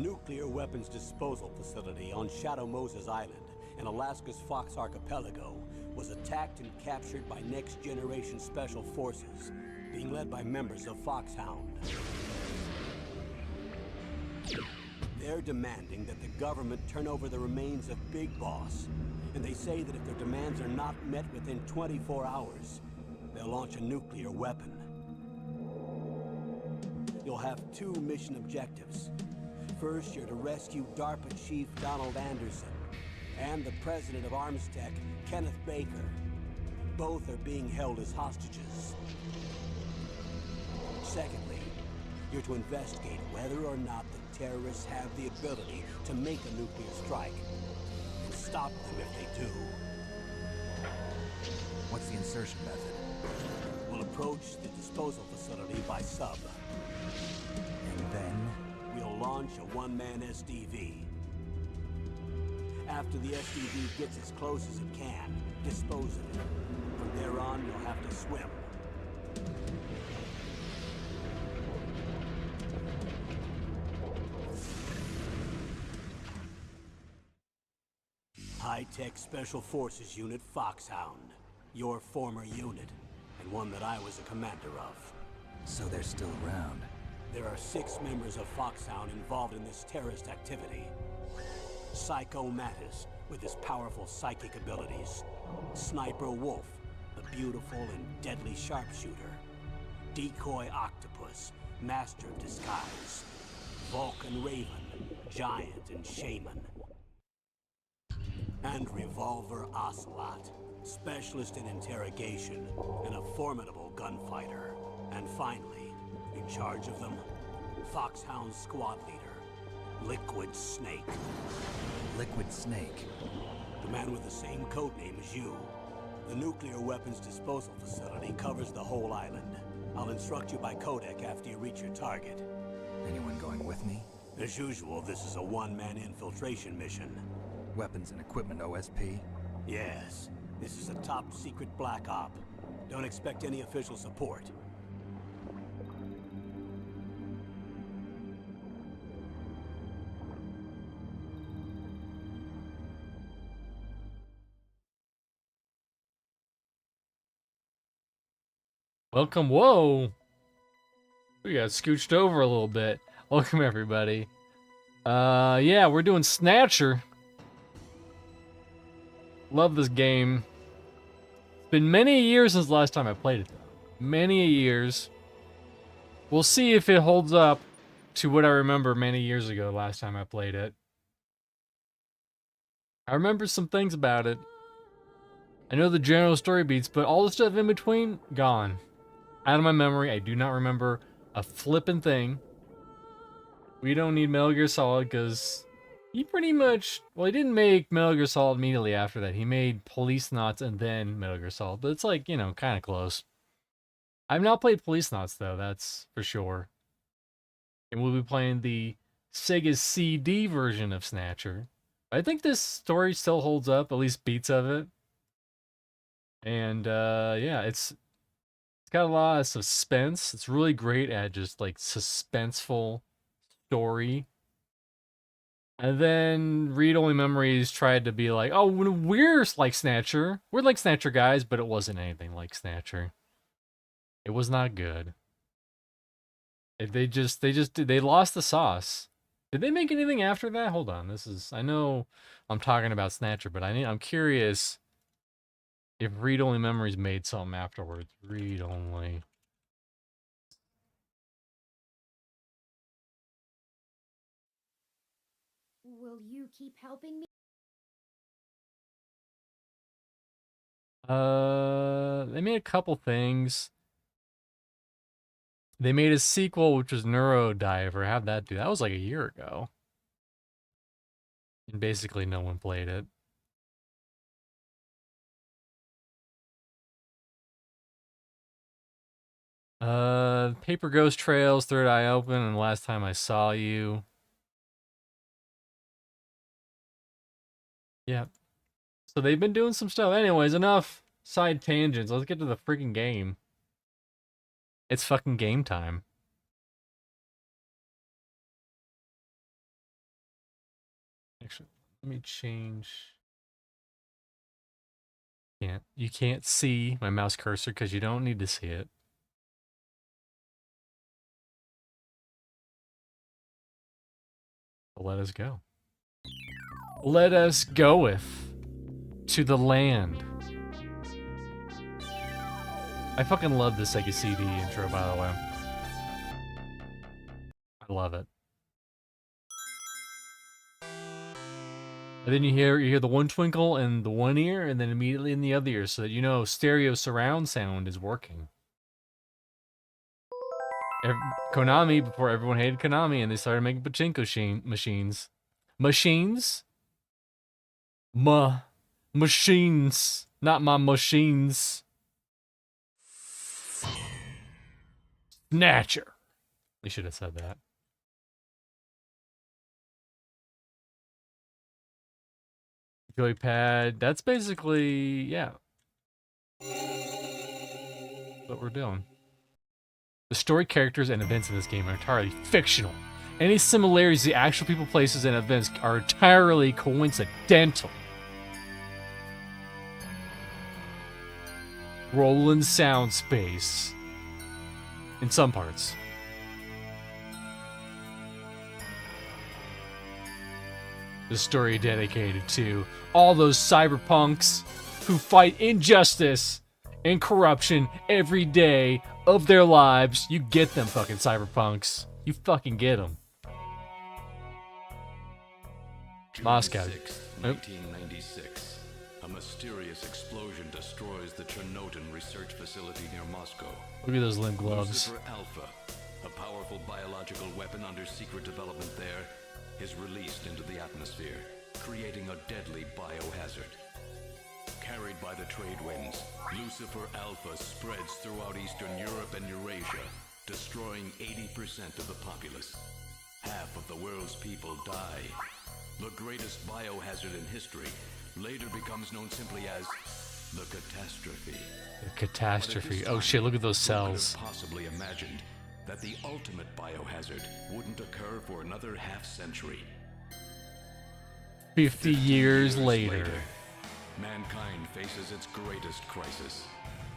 nuclear weapons disposal facility on Shadow Moses Island in Alaska's Fox Archipelago was attacked and captured by next-generation special forces, being led by members of Foxhound. They're demanding that the government turn over the remains of Big Boss, and they say that if their demands are not met within 24 hours, they'll launch a nuclear weapon. You'll have two mission objectives. First, you're to rescue DARPA Chief Donald Anderson and the president of Armstech, Kenneth Baker. Both are being held as hostages. Secondly, you're to investigate whether or not the terrorists have the ability to make a nuclear strike, and stop them if they do. What's the insertion method? We'll approach the disposal facility by sub. And then? We'll launch a one-man SDV. After the SDV gets as close as it can, dispose of it. From there on, you'll have to swim. High-tech Special Forces Unit Foxhound. Your former unit, and one that I was a commander of. So they're still around. There are 6 members of Foxhound involved in this terrorist activity. Psycho Mattis, with his powerful psychic abilities. Sniper Wolf, the beautiful and deadly sharpshooter. Decoy Octopus, master of disguise. Vulcan Raven, giant and shaman. And Revolver Ocelot, specialist in interrogation and a formidable gunfighter. And finally, in charge of them, Foxhound squad leader, Liquid Snake. Liquid Snake? The man with the same codename as you. The nuclear weapons disposal facility covers the whole island. I'll instruct you by codec after you reach your target. Anyone going with me? As usual, this is a one-man infiltration mission. Weapons and equipment OSP? Yes. This is a top-secret black op. Don't expect any official support. Welcome. Whoa! We got scooched over a little bit. Welcome, everybody. Yeah, we're doing Snatcher. Love this game. It's been many years since the last time I played it, though. Many years. We'll see if it holds up to what I remember many years ago last time I played it. I remember some things about it. I know the general story beats, but all the stuff in between, gone. Out of my memory, I do not remember a flippin' thing. We don't need Metal Gear Solid, because he pretty much... Well, he didn't make Metal Gear Solid immediately after that. He made Police Knots and then Metal Gear Solid, but it's like, you know, kind of close. I've not played Police Knots, though, that's for sure. And we'll be playing the Sega CD version of Snatcher. I think this story still holds up, at least beats of it. And, yeah, it's got a lot of suspense. It's really great at just, like, suspenseful story. And then Read Only Memories tried to be like, oh, we're like Snatcher. We're like Snatcher guys, but it wasn't anything like Snatcher. It was not good. They lost the sauce. Did they make anything after that? Hold on. I know I'm talking about Snatcher, but I'm curious if Read Only Memories made something afterwards. Read Only. Will you keep helping me? They made a couple things. They made a sequel, which was Neurodiver. How'd that do? That was like a year ago. And basically no one played it. Paper Ghost Trails, Third Eye Open, and Last Time I Saw You. Yeah. So they've been doing some stuff. Anyways, enough side tangents. Let's get to the freaking game. It's fucking game time. Let me change. You can't see my mouse cursor because you don't need to see it. But let us go. Let us goeth to the land. I fucking love the Sega CD intro, by the way. I love it. And then you hear the one twinkle in the one ear, and then immediately in the other ear, so that you know stereo surround sound is working. Konami, before everyone hated Konami, and they started making pachinko machines. Machines? Machines. Not my machines. Snatcher. They should have said that. Joypad. That's basically, yeah, what we're doing. The story, characters, and events in this game are entirely fictional. Any similarities to actual people, places, and events are entirely coincidental. Roland sound space. In some parts. The story dedicated to all those cyberpunks who fight injustice and corruption every day of their lives. You get them, fucking cyberpunks. You fucking get them. Moscow. 1996. A mysterious explosion destroys the Chernobyl research facility near Moscow. Look at those limb gloves. Lucifer Alpha, a powerful biological weapon under secret development there, is released into the atmosphere, creating a deadly biohazard. Carried by the trade winds, Lucifer Alpha spreads throughout Eastern Europe and Eurasia, destroying 80% of the populace. Half of the world's people die. The greatest biohazard in history later becomes known simply as the catastrophe. The catastrophe. Oh shit, look at those cells. Who could have possibly imagined that the ultimate biohazard wouldn't occur for another half-century? 50 years later. Mankind faces its greatest crisis.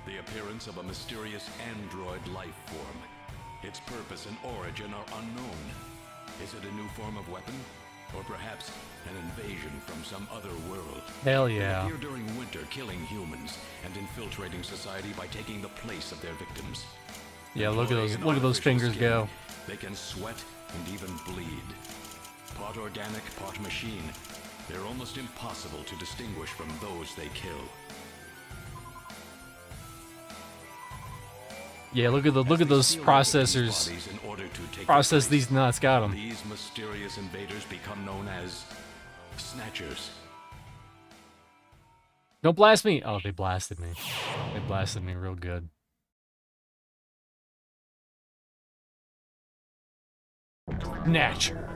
The appearance of a mysterious android life form. Its purpose and origin are unknown. Is it a new form of weapon? Or perhaps an invasion from some other world? Hell yeah. They appear during winter, killing humans and infiltrating society by taking the place of their victims. Yeah, look at those fingers go. They can sweat and even bleed. Part organic, part machine. They're almost impossible to distinguish from those they kill. Yeah, look at those processors. Process these nuts, got them. These mysterious invaders become known as Snatchers. Don't blast me. Oh, they blasted me. They blasted me real good. Snatcher.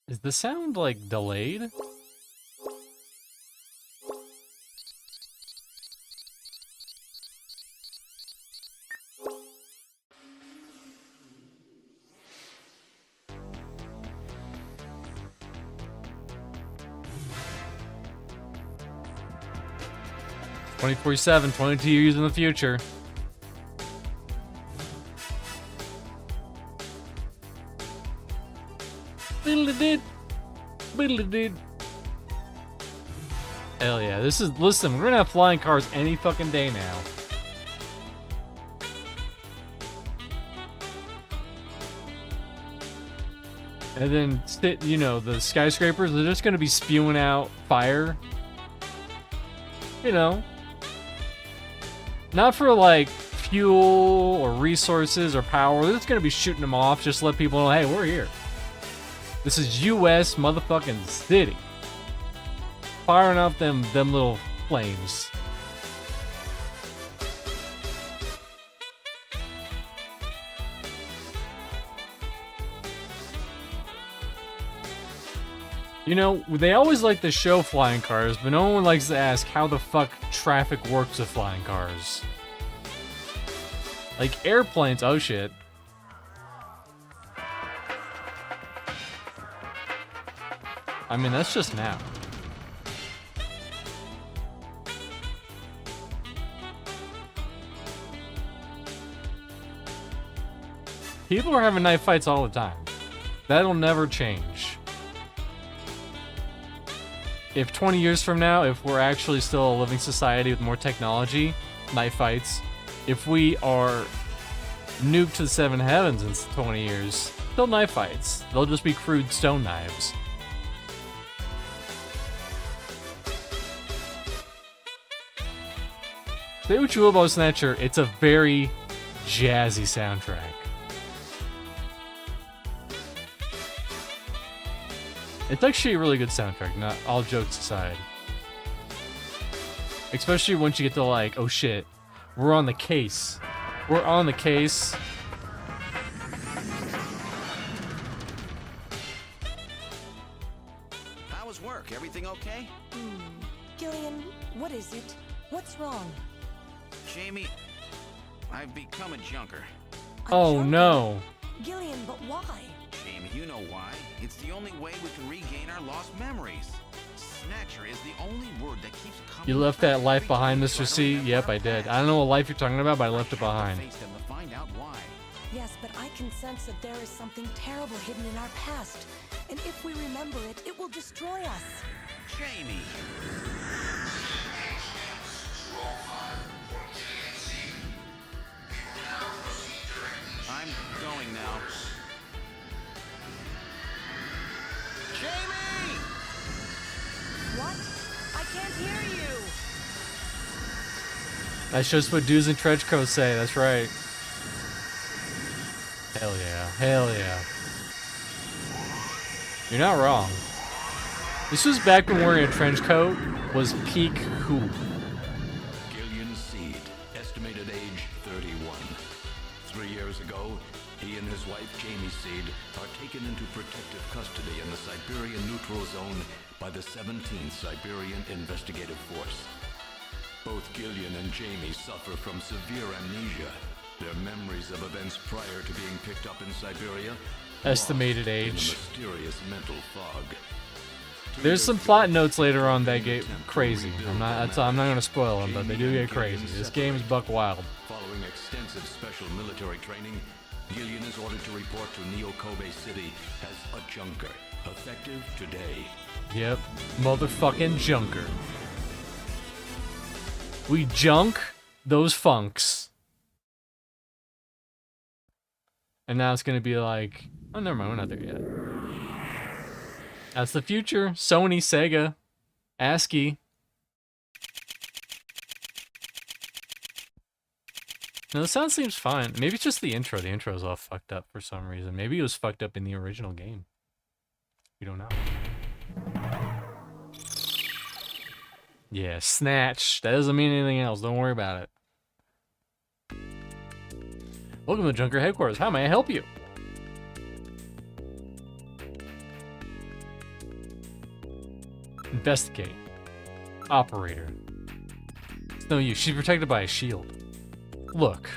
Is the sound, like, delayed? $24.7, 22 years in the future. Biddle-did. Hell yeah, listen, we're gonna have flying cars any fucking day now. And then, you know, the skyscrapers, they're just gonna be spewing out fire. You know. Not for, like, fuel or resources or power. They're just gonna be shooting them off just to let people know, hey, we're here. This is US motherfucking city. Firing off them little flames. You know, they always like to show flying cars, but no one likes to ask how the fuck traffic works with flying cars. Like airplanes, oh shit. I mean, that's just now. People are having knife fights all the time. That'll never change. If 20 years from now, if we're actually still a living society with more technology, knife fights. If we are nuked to the seven heavens in 20 years, still knife fights. They'll just be crude stone knives. Say what you will about Snatcher, it's a very jazzy soundtrack. It's actually a really good soundtrack, not all jokes aside. Especially once you get to like, oh shit, we're on the case. We're on the case. How was work? Everything okay? Gillian, what is it? What's wrong? Jamie, I've become a junker. Oh no. Gillian, but why? Jamie, you know why. It's the only way we can regain our lost memories. Snatcher is the only word that keeps coming. You left that life every behind, time we Mr. try to C? remember Yep, our I did. past. I don't know what life you're talking about, but I left it Have to behind. face them to find out why. Yes, but I can sense that there is something terrible hidden in our past. And if we remember it, it will destroy us. Jamie! I'm going now. Jamie! What? I can't hear you. That's just what dudes in trench coats say, that's right. Hell yeah, hell yeah. You're not wrong. This was back when wearing a trench coat was peak cool. Gillian Seed, estimated age 31. 3 years ago, he and his wife Jamie Seed are taken into protective custody in the Siberian Neutral Zone by the 17th Siberian Investigative Force. Both Gillian and Jamie suffer from severe amnesia. Their memories of events prior to being picked up in Siberia Estimated lost in a age. mysterious mental fog. There's some plot notes later on that get crazy. I'm not gonna spoil them, but they do get crazy. This game is buck wild. Following extensive special military training, Gillian is ordered to report to Neo Kobe City as a junker, effective today. Yep, motherfucking junker. We junk those funks. And now it's gonna be like, oh, never mind, we're not there yet. That's the future. Sony, Sega, ASCII. No, the sound seems fine. Maybe it's just the intro. The intro is all fucked up for some reason. Maybe it was fucked up in the original game. We don't know. Yeah, Snatch. That doesn't mean anything else. Don't worry about it. Welcome to Junker Headquarters. How may I help you? Investigate. Operator. It's no use. She's protected by a shield. Look.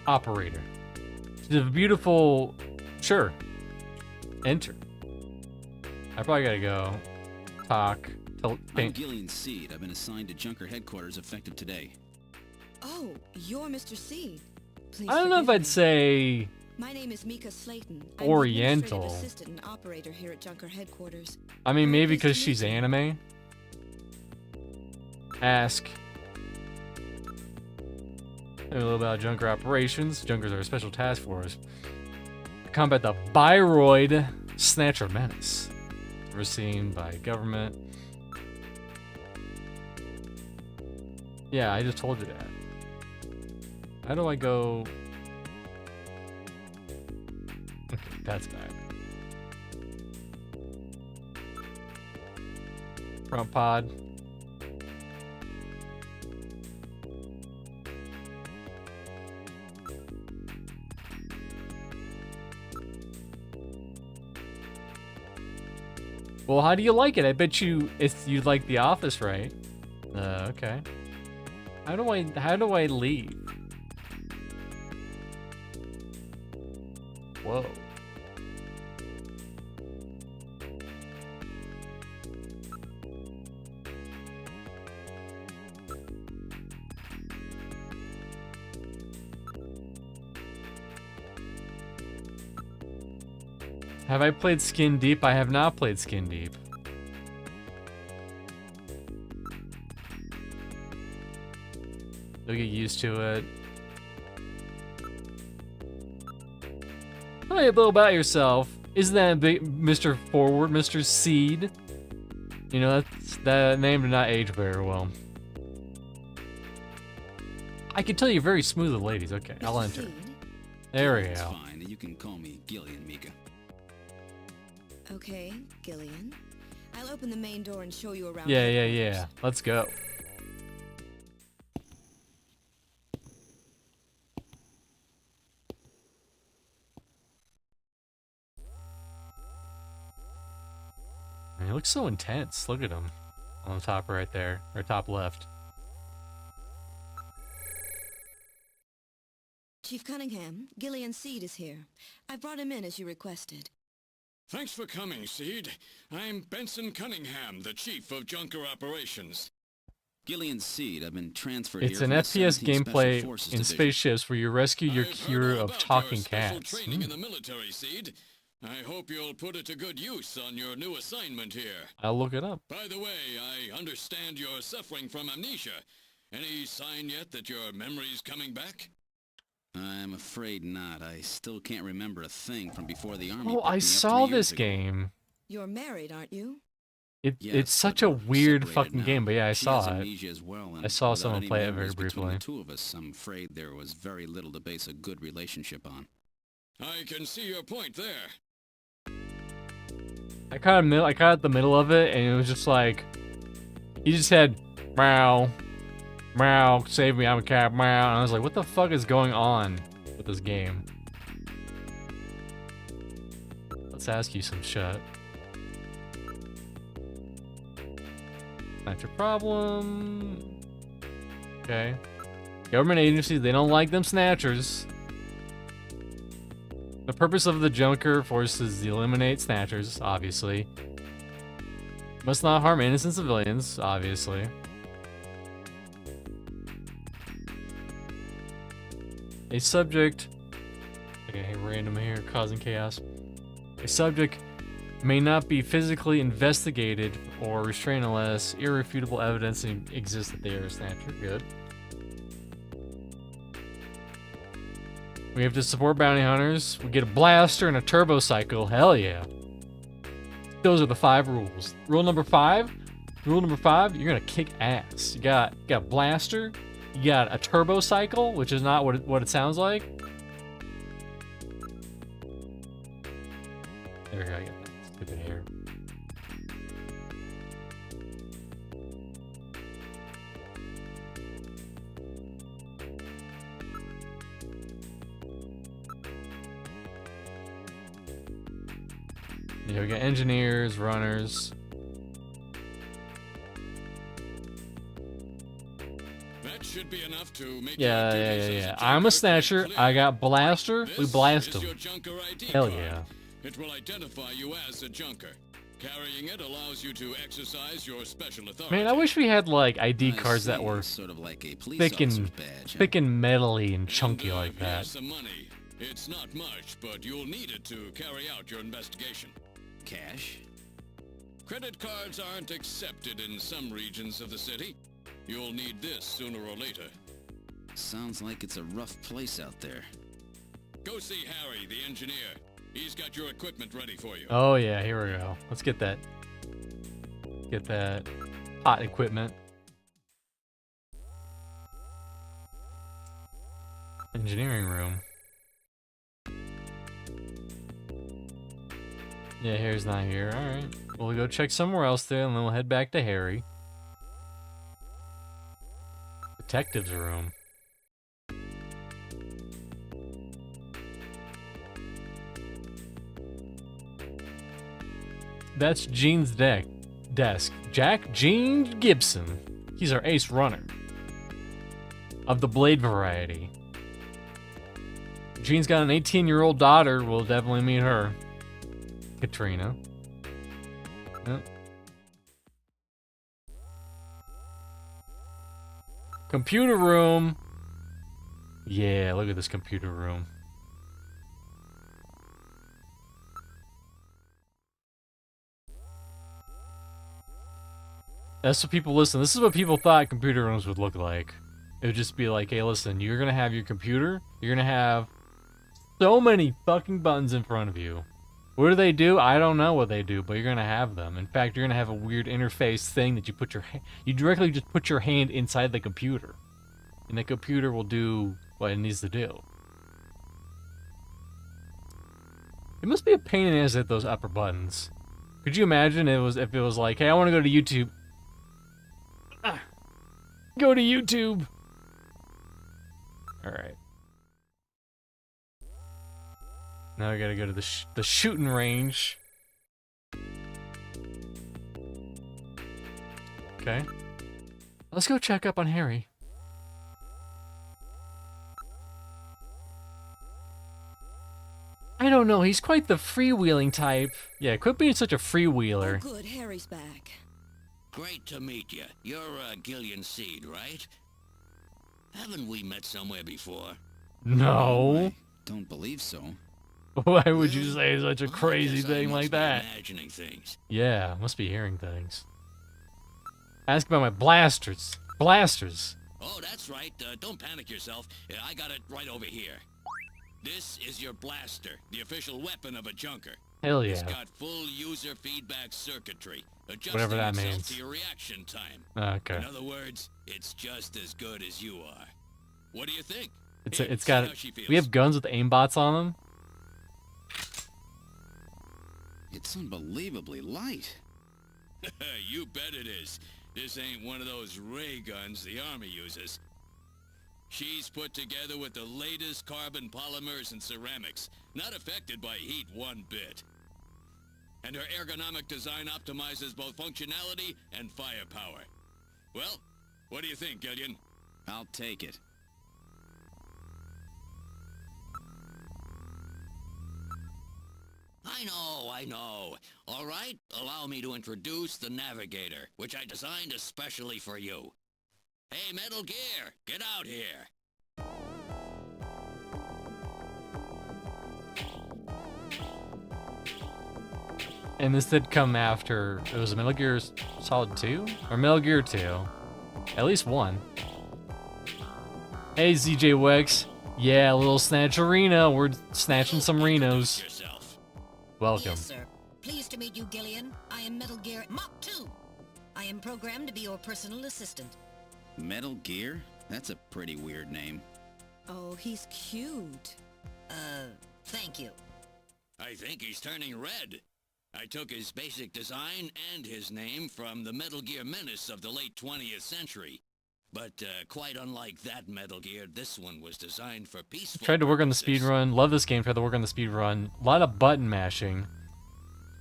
Operator. She's a beautiful... Sure. Enter. I probably gotta go. Talk. I'm Gillian Seed. I've been assigned to Junker Headquarters effective today. Oh, you're Mr. C. Please I don't know if forgive I'd me. say... My name is Mika Slayton. I'm Oriental. the administrative assistant and operator here at Junker Headquarters. I mean, maybe Nice to because meet she's you. anime. Ask. A little about Junker operations. Junkers are a special task force. Combat the Biroid Snatcher menace. Overseen by government. Yeah, I just told you that. How do I go... Okay, that's bad. Front pod. Well, how do you like it? I bet you you like The Office, right? Okay. How do I leave? Whoa. Have I played Skin Deep? I have not played Skin Deep. You'll get used to it. Tell me a little about yourself. Isn't that a big Mr. Forward, Mr. Seed? You know, that name did not age very well. I can tell you're very smooth with ladies. Okay, I'll enter. Seed? There we It's go. fine. You can call me Gillian, Mika. Okay, Gillian. I'll open the main door and show you around. Yeah. Let's go. Man, he looks so intense. Look at him. On the top right there. Or top left. Chief Cunningham, Gillian Seed is here. I brought him in as you requested. Thanks for coming, Seed. I'm Benson Cunningham, the Chief of Junker Operations. Gillian Seed, I've been transferred It's here an from the FPS 17th Special gameplay Forces in Division. spaceships where you rescue your I've crew heard of about talking your special cats. training in the military, Seed. I hope you'll put it to good use on your new assignment here. I'll look it up. By the way, I understand you're suffering from amnesia. Any sign yet that your memory's coming back? I'm afraid not. I still can't remember a thing from before the army. Oh, picked I me up saw 3 years this ago. game. You're married, aren't you? It's Yes, such but a we're weird separated fucking now. game, but yeah, I She saw has it. amnesia as well, and I saw without someone any play it very memories between briefly. the two of us, I'm afraid there was very little to base a good relationship on. I can see your point there. I caught at the middle of it, and it was just like, he just said, meow, meow, save me, I'm a cat, meow, and I was like, what the fuck is going on with this game? Let's ask you some shit. Not your problem. Okay. Government agencies, they don't like them snatchers. The purpose of the Junker force is to eliminate snatchers, obviously. Must not harm innocent civilians, obviously. A subject... Okay, random here, causing chaos. A subject may not be physically investigated or restrained unless irrefutable evidence exists that they are a snatcher. Good. We have to support bounty hunters. We get a blaster and a turbo cycle. Hell yeah. Those are the 5 rules. Rule number 5. Rule number 5, you're gonna kick ass. You got blaster. You got a turbo cycle, which is not what it sounds like. There we go. I got that stupid hair. Yeah, we got engineers, runners. That should be enough to make Yeah. I'm a snatcher. I got blaster. We blast them. Hell yeah. It will identify you as a junker. Carrying it allows you to exercise your special authority. Man, I wish we had like ID I cards that see, were sort of like a police thick and officer's badge, huh? thick and metally and chunky And, like that. here's some money. It's not much, but you'll need it to carry out your investigation. Cash? Credit cards aren't accepted in some regions of the city. You'll need this sooner or later. Sounds like it's a rough place out there. Go see Harry, the engineer. He's got your equipment ready for you. Oh yeah, here we go. Let's get that. Get that hot equipment. Engineering room. Yeah, Harry's not here. Alright. We'll go check somewhere else there and then we'll head back to Harry. Detective's room. That's Gene's desk. Jack Gene Gibson. He's our ace runner. Of the blade variety. Gene's got an 18-year-old daughter. We'll definitely meet her. Katrina. Yep. Computer room. Yeah, look at this computer room. That's what people listen. This is what people thought computer rooms would look like. It would just be like, hey, listen, you're gonna have your computer. You're gonna have so many fucking buttons in front of you. What do they do? I don't know what they do, but you're gonna have them. In fact, you're gonna have a weird interface thing that you directly just put your hand inside the computer, and the computer will do what it needs to do. It must be a pain in the ass to hit those upper buttons. Could you imagine if it was like, hey, I want to go to YouTube. Go to YouTube. All right. Now I gotta go to the shooting range. Okay. Let's go check up on Harry. I don't know, he's quite the freewheeling type. Yeah, quit being such a freewheeler. Oh, good, Harry's back. Great to meet you. You're Gillian Seed, right? Haven't we met somewhere before? No. I don't believe so. Why would you say such a crazy thing like that? Imagining things. Yeah, must be hearing things. Ask about my blasters. Blasters. Oh, that's right. Don't panic yourself. I got it right over here. This is your blaster, the official weapon of a junker. Hell yeah. It's got full user feedback circuitry, adjusting Whatever that itself means. to your reaction time. Okay. In other words, it's just as good as you are. What do you think? It's got. We have guns with aimbots on them. It's unbelievably light. You bet it is. This ain't one of those ray guns the Army uses. She's put together with the latest carbon polymers and ceramics, not affected by heat one bit. And her ergonomic design optimizes both functionality and firepower. Well, what do you think, Gillian? I'll take it. I know. All right, allow me to introduce the Navigator, which I designed especially for you. Hey, Metal Gear, get out here. And this did come after, it was Metal Gear Solid 2? Or Metal Gear 2. At least one. Hey, ZJ Wex. Yeah, a little snatcherino. We're snatching some Renos. Welcome. Yes, sir. Pleased to meet you, Gillian. I am Metal Gear Mach 2. I am programmed to be your personal assistant. Metal Gear? That's a pretty weird name. Oh, he's cute. Thank you. I think he's turning red. I took his basic design and his name from the Metal Gear Menace of the late 20th century. But quite unlike that Metal Gear, this one was designed for peaceful Tried to work on the purposes. speed run. Love this game. Tried to work on the speed run. A lot of button mashing.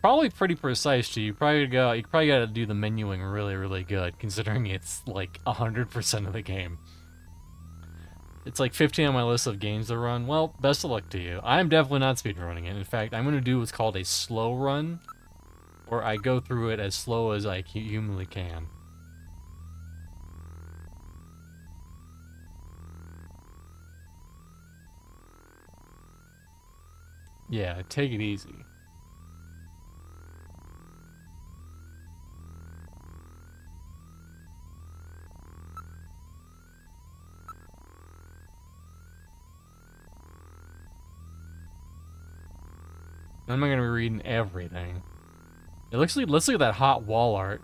Probably pretty precise too. You probably got to do the menuing really, really good, considering it's like 100% of the game. It's like 15 on my list of games to run. Well, best of luck to you. I'm definitely not speedrunning it. In fact, I'm going to do what's called a slow run, where I go through it as slow as I humanly can. Yeah, take it easy. I'm not gonna be reading everything. It looks like, let's look at that hot wall art.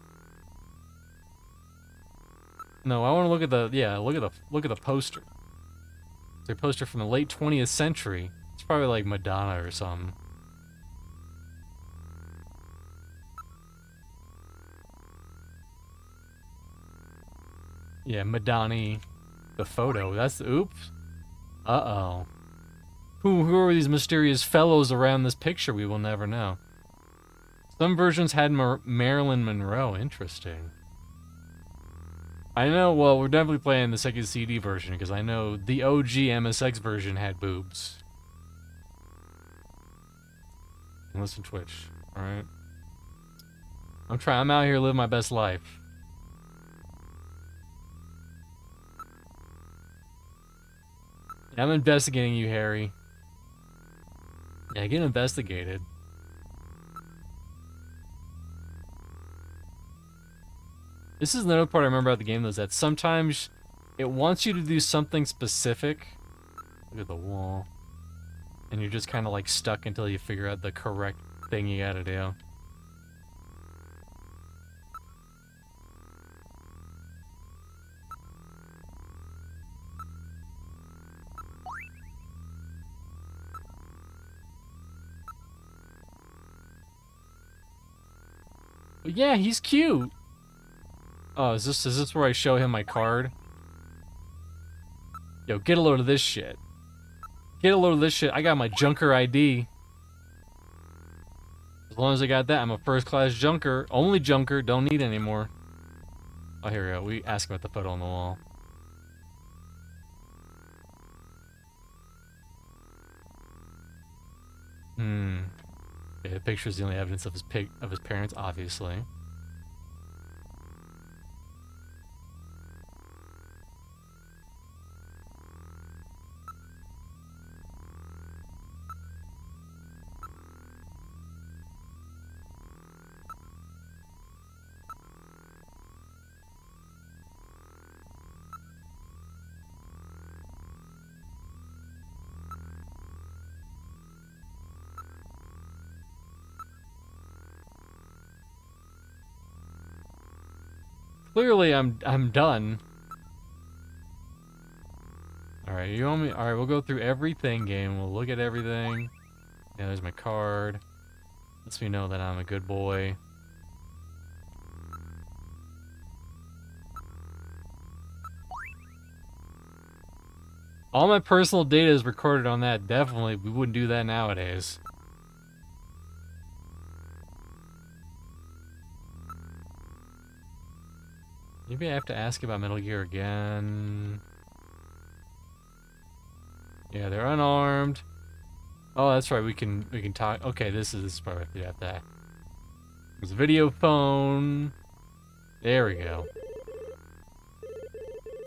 No, I want to look at the look at the poster. It's a poster from the late 20th century. It's probably like Madonna or something. Yeah, Madonna. The photo. That's oops. Uh-oh. Who are these mysterious fellows around this picture? We will never know. Some versions had Marilyn Monroe. Interesting. I know, well, we're definitely playing the Sega CD version, because I know the OG MSX version had boobs. Listen, Twitch. Alright. I'm out here living my best life. I'm investigating you, Harry. Yeah, get investigated. This is another part I remember about the game, though, is that sometimes it wants you to do something specific. Look at the wall. And you're just kind of like stuck until you figure out the correct thing you gotta do. But yeah, he's cute. Oh, is this where I show him my card? Yo, get a load of this shit. Get a load of this shit. I got my junker ID. As long as I got that, I'm a first-class junker. Only junker. Don't need any more. Oh, here we go. We ask about the photo on the wall. Yeah, the picture is the only evidence of his parents, obviously. Clearly, I'm done. All right, you want me? All right, we'll go through everything. Game. We'll look at everything. Yeah, there's my card. Lets me know that I'm a good boy. All my personal data is recorded on that. Definitely, we wouldn't do that nowadays. Maybe I have to ask about Metal Gear again. Yeah, they're unarmed. Oh, that's right. We can talk. Okay, this is part we have to. There's a video phone. There we go.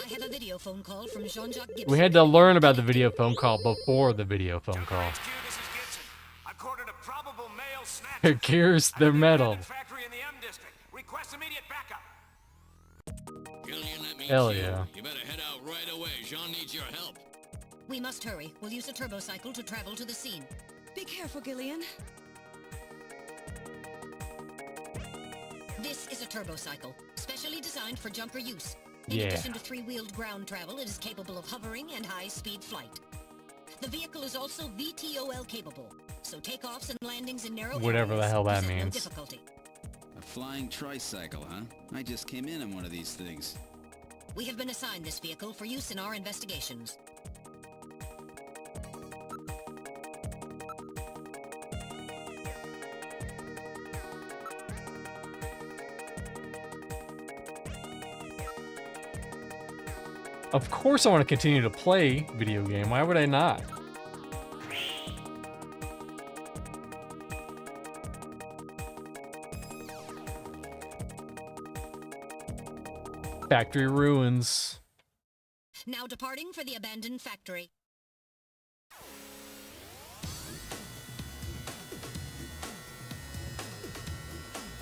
I have a video phone call from Jean-Jacques Gibson. We had to learn about the video phone call before the video phone call. Here's the metal. Hell yeah. You better head out right away. Jean needs your help. We must hurry. We'll use a turbocycle to travel to the scene. Be careful, Gillian. This is a turbocycle, specially designed for junker use. In Yeah. addition to three-wheeled ground travel, it is capable of hovering and high-speed flight. The vehicle is also VTOL capable, so takeoffs and landings in narrow Whatever the areas hell that present no means. difficulty. A flying tricycle, huh? I just came in on one of these things. We have been assigned this vehicle for use in our investigations. Of course I want to continue to play video game. Why would I not? Factory ruins. Now departing for the abandoned factory.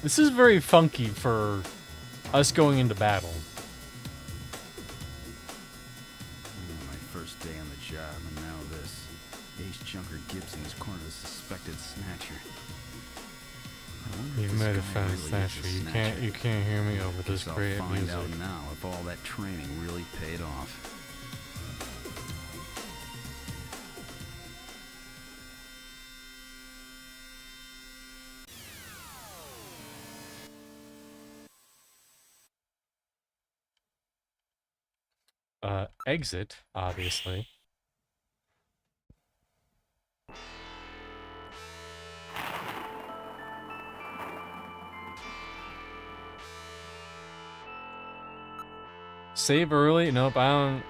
This is very funky for us going into battle. My first day on the job, and now this. Ace Junker Gibson is cornered a suspected snatcher. You might have found Snatcher. You can't hear me over this great I'll find music. out now if all that training really paid off. Exit, obviously. Save early? Nope, I don't.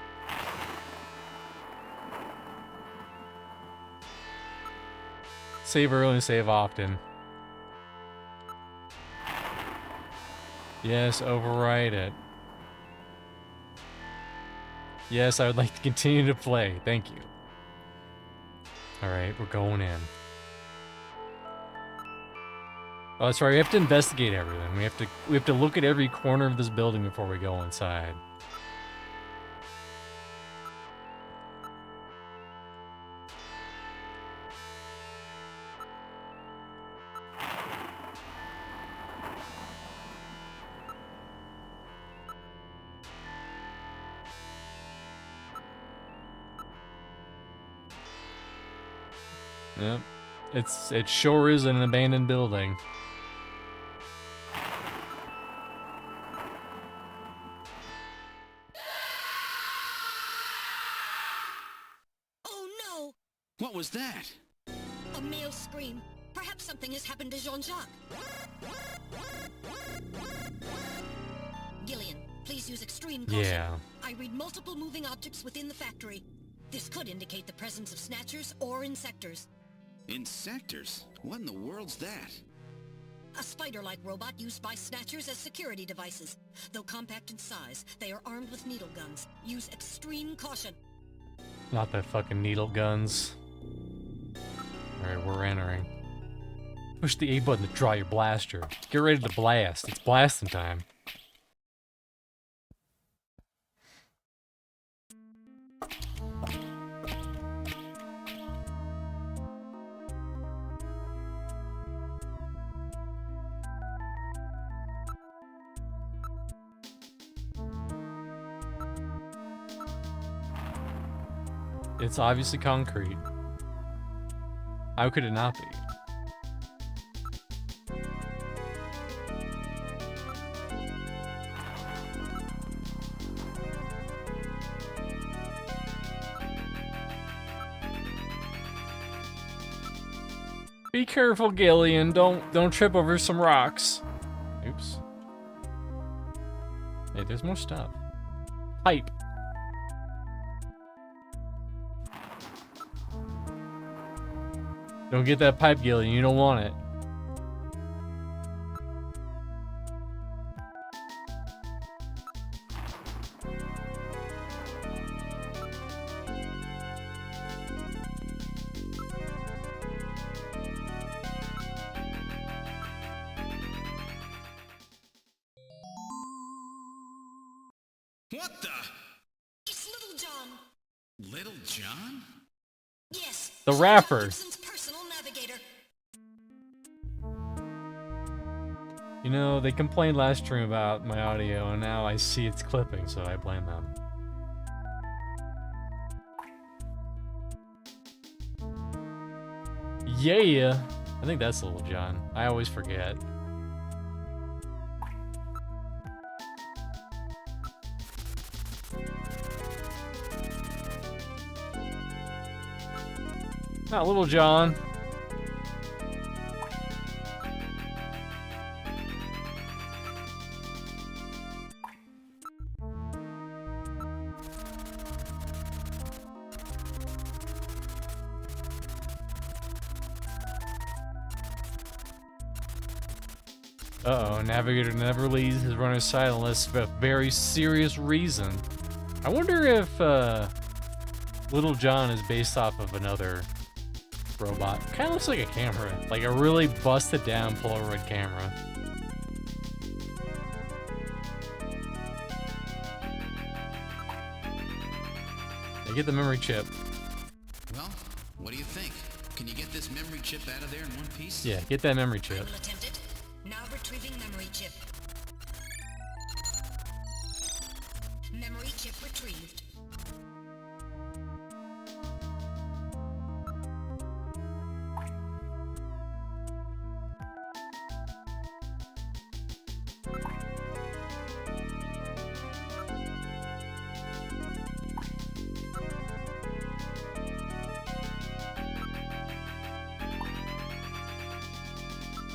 Save early and save often. Yes, override it. Yes, I would like to continue to play. Thank you. Alright, we're going in. Oh, that's right, we have to investigate everything. We have to look at every corner of this building before we go inside. Yep. It sure is an abandoned building. Oh no! What was that? A male scream. Perhaps something has happened to Jean-Jacques. Gillian, please use extreme caution. Yeah. I read multiple moving objects within the factory. This could indicate the presence of Snatchers or Insectors. Insectors? What in the world's that? A spider-like robot used by Snatchers as security devices. Though compact in size, they are armed with needle guns. Use extreme caution. Not the fucking needle guns. Alright, we're entering. Push the A button to draw your blaster. Get ready to blast. It's blasting time. It's obviously concrete. How could it not be? Be careful, Gillian. Don't trip over some rocks. Oops. Hey, there's more stuff. Pipe. Don't get that pipe, Gillian. You don't want it. What the? It's Little John. Little John? Yes. The rapper. Gibson's personal navigator. You know, they complained last stream about my audio, and now I see it's clipping, so I blame them. Yeah! I think that's Little John. I always forget. Not Little John. Uh-oh, Navigator never leaves his runner's side unless for a very serious reason. I wonder if Little John is based off of another robot. Kind of looks like a camera, like a really busted down Polaroid camera. I get the memory chip. Well, what do you think? Can you get this memory chip out of there in one piece? Yeah, get that memory I chip. will attempt it. Now retrieving memory chip. Memory chip retrieved.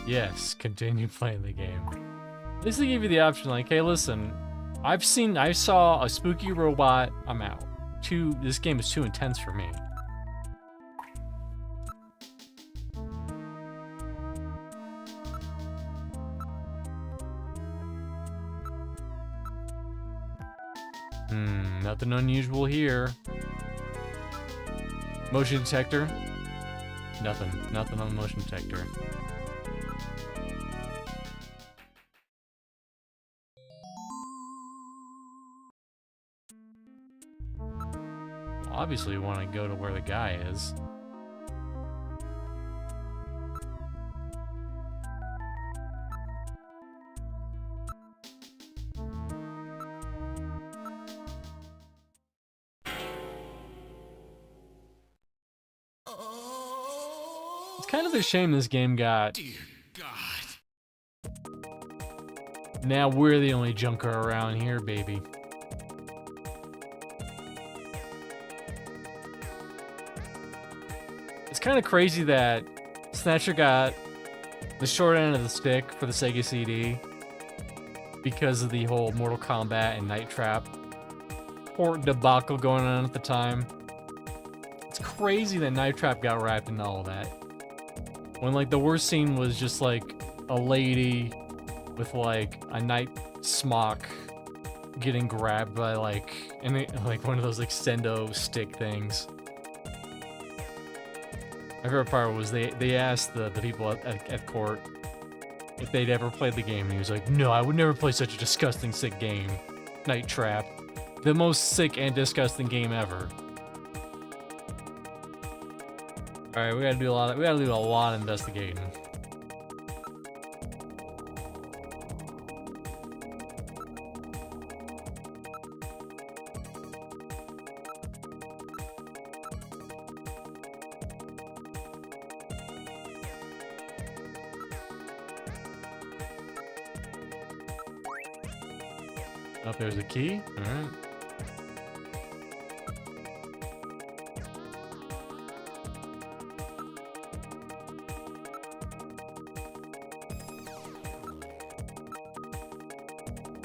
Yes, continue playing the game. At least they give you the option like, hey listen, I saw a spooky robot. I'm out. This game is too intense for me. Nothing unusual here. Motion detector. Nothing on the motion detector. Obviously, we want to go to where the guy is. It's kind of a shame this game got... Dear God. Now we're the only junker around here, baby. It's kind of crazy that Snatcher got the short end of the stick for the Sega CD because of the whole Mortal Kombat and Night Trap port debacle going on at the time. It's crazy that Night Trap got wrapped in all of that. When, like, the worst scene was just, like, a lady with, like, a night smock getting grabbed by, like, one of those extendo stick things. My favorite part was they asked the people at court if they'd ever played the game, and he was like, no, I would never play such a disgusting, sick game. Night Trap. The most sick and disgusting game ever. Alright, we gotta do a lot of investigating. Oh, there's a key. Alright.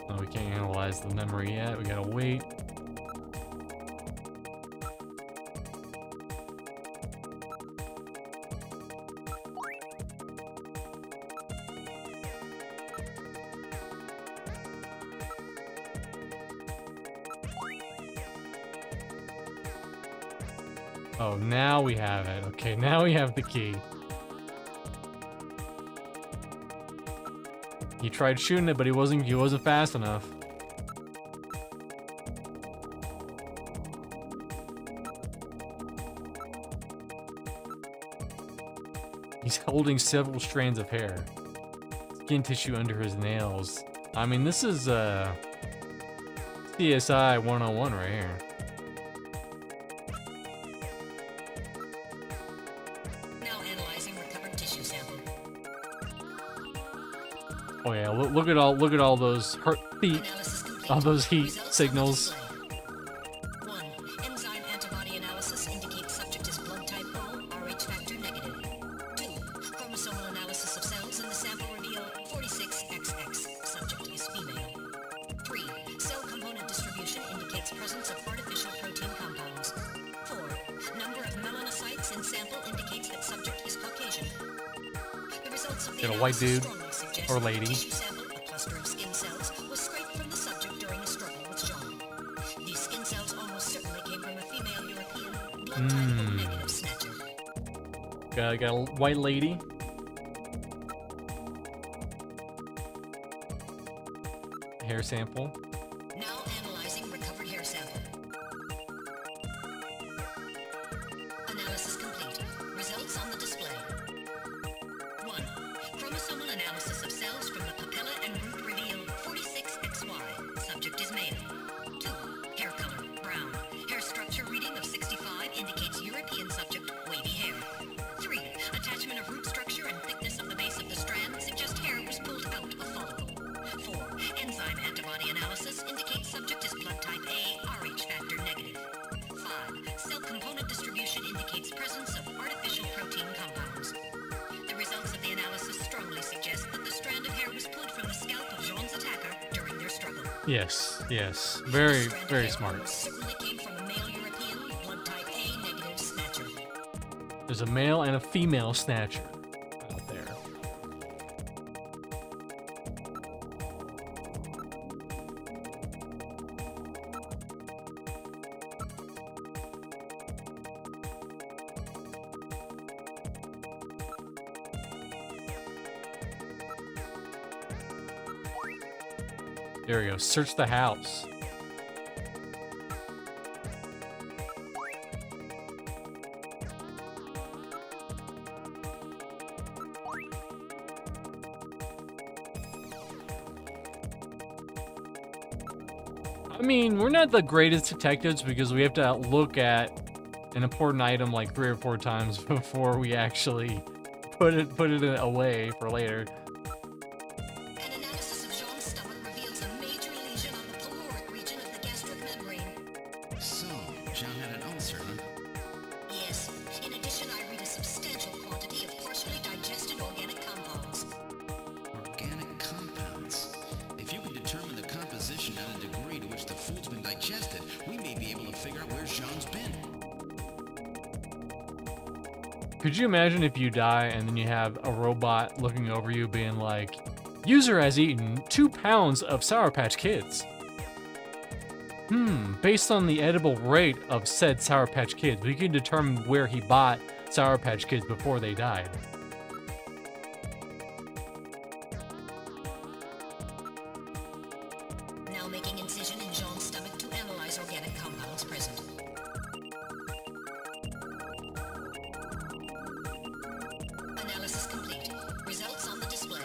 Oh, we can't analyze the memory yet. We gotta wait. Oh, now we have it. Okay, now we have the key. He tried shooting it, but he wasn't fast enough. He's holding several strands of hair. Skin tissue under his nails. I mean, this is CSI 101 right here. Oh yeah, look at all those heat signals. 1. Enzyme antibody analysis indicates subject is blood type O, RH factor negative. 2. Chromosomal analysis of cells in the sample reveal 46XX. Subject is female. 3. Cell component distribution indicates presence of artificial protein compounds. 4. Number of melanocytes in sample indicates that subject is Caucasian. The results of the Get a white dude or lady. Sample, a cluster of skin cells, was scraped from the subject during a struggle with Jean. These skin cells almost certainly came from a female European blood type O negative Snatcher. Got a white lady. Hair sample. Now analyzing recovered hair sample. Analysis complete. Results on the display. 1. Chromosomal analysis of cells from the papilla and root reveal 46XY. Subject is male. 2. Hair color, brown. Hair structure reading of 65 indicates European subject, wavy hair. 3. Attachment of root structure and thickness of the base of the strand suggest hair was pulled out of follicle. 4. Enzyme antibody analysis indicates subject is blood type A, RH factor negative. 5. Cell component distribution indicates presence of artificial protein compounds. The results of the analysis strongly suggest that the strand of hair was pulled Yes, yes. Very, very smart. Certainly came from a male European, blood type A negative Snatcher. There's a male and a female Snatcher out there. There we go. Search the house. I mean, we're not the greatest detectives because we have to look at an important item like 3 or 4 times before we actually put it away for later. An analysis of Jean's stomach reveals a major lesion on the caloric region of the gastric membrane. So, John had an ulcer, huh? Yes. In addition, I read a substantial quantity of partially digested organic compounds. Organic compounds. If you can determine the composition and the degree to which the food's been digested, we may be able to figure out where Jean's been. Could you imagine if you die and then you have a robot looking over you being like, user has eaten 2 pounds of Sour Patch Kids. Based on the edible rate of said Sour Patch Kids, we can determine where he bought Sour Patch Kids before they died. Now making incision in Jean's stomach to analyze organic compounds present. Analysis complete. Results on the display.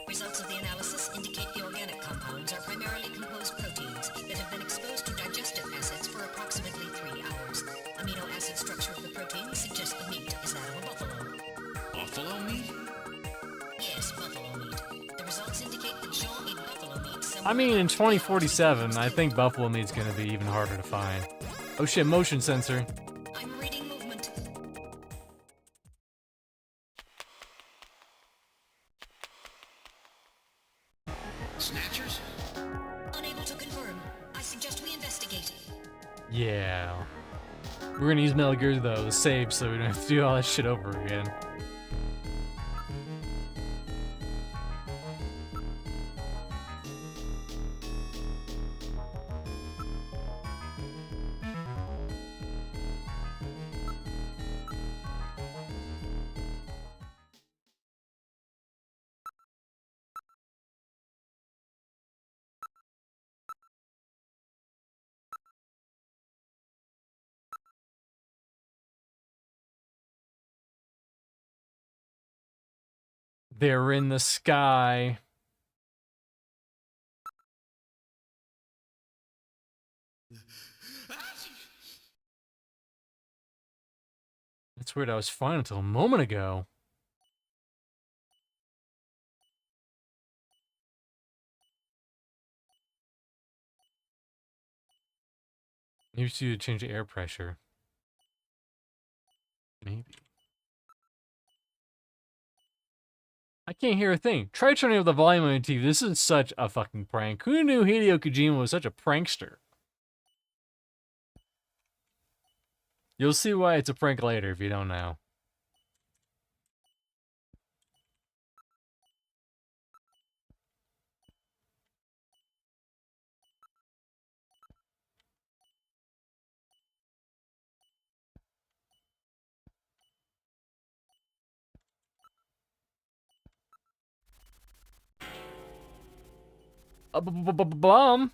Results of the analysis indicate the organic compounds are primarily composed proteins that have been exposed to digestive acids for approximately 3 hours. Amino acid structure of the protein suggests the meat is that of a buffalo. Buffalo meat? Yes, buffalo meat. The results indicate that Jean ate buffalo meat I mean, in 2047, I think buffalo meat's gonna be even harder to find. Oh shit, motion sensor. I'm reading movement. Snatchers? Unable to confirm. I suggest we investigate. Yeah. We're gonna use Metal Gear though, to save so we don't have to do all that shit over again. They're in the sky. That's weird, I was fine until a moment ago. Maybe to change the air pressure. Maybe. I can't hear a thing. Try turning up the volume on your TV. This is such a fucking prank. Who knew Hideo Kojima was such a prankster? You'll see why it's a prank later if you don't know. A bomb?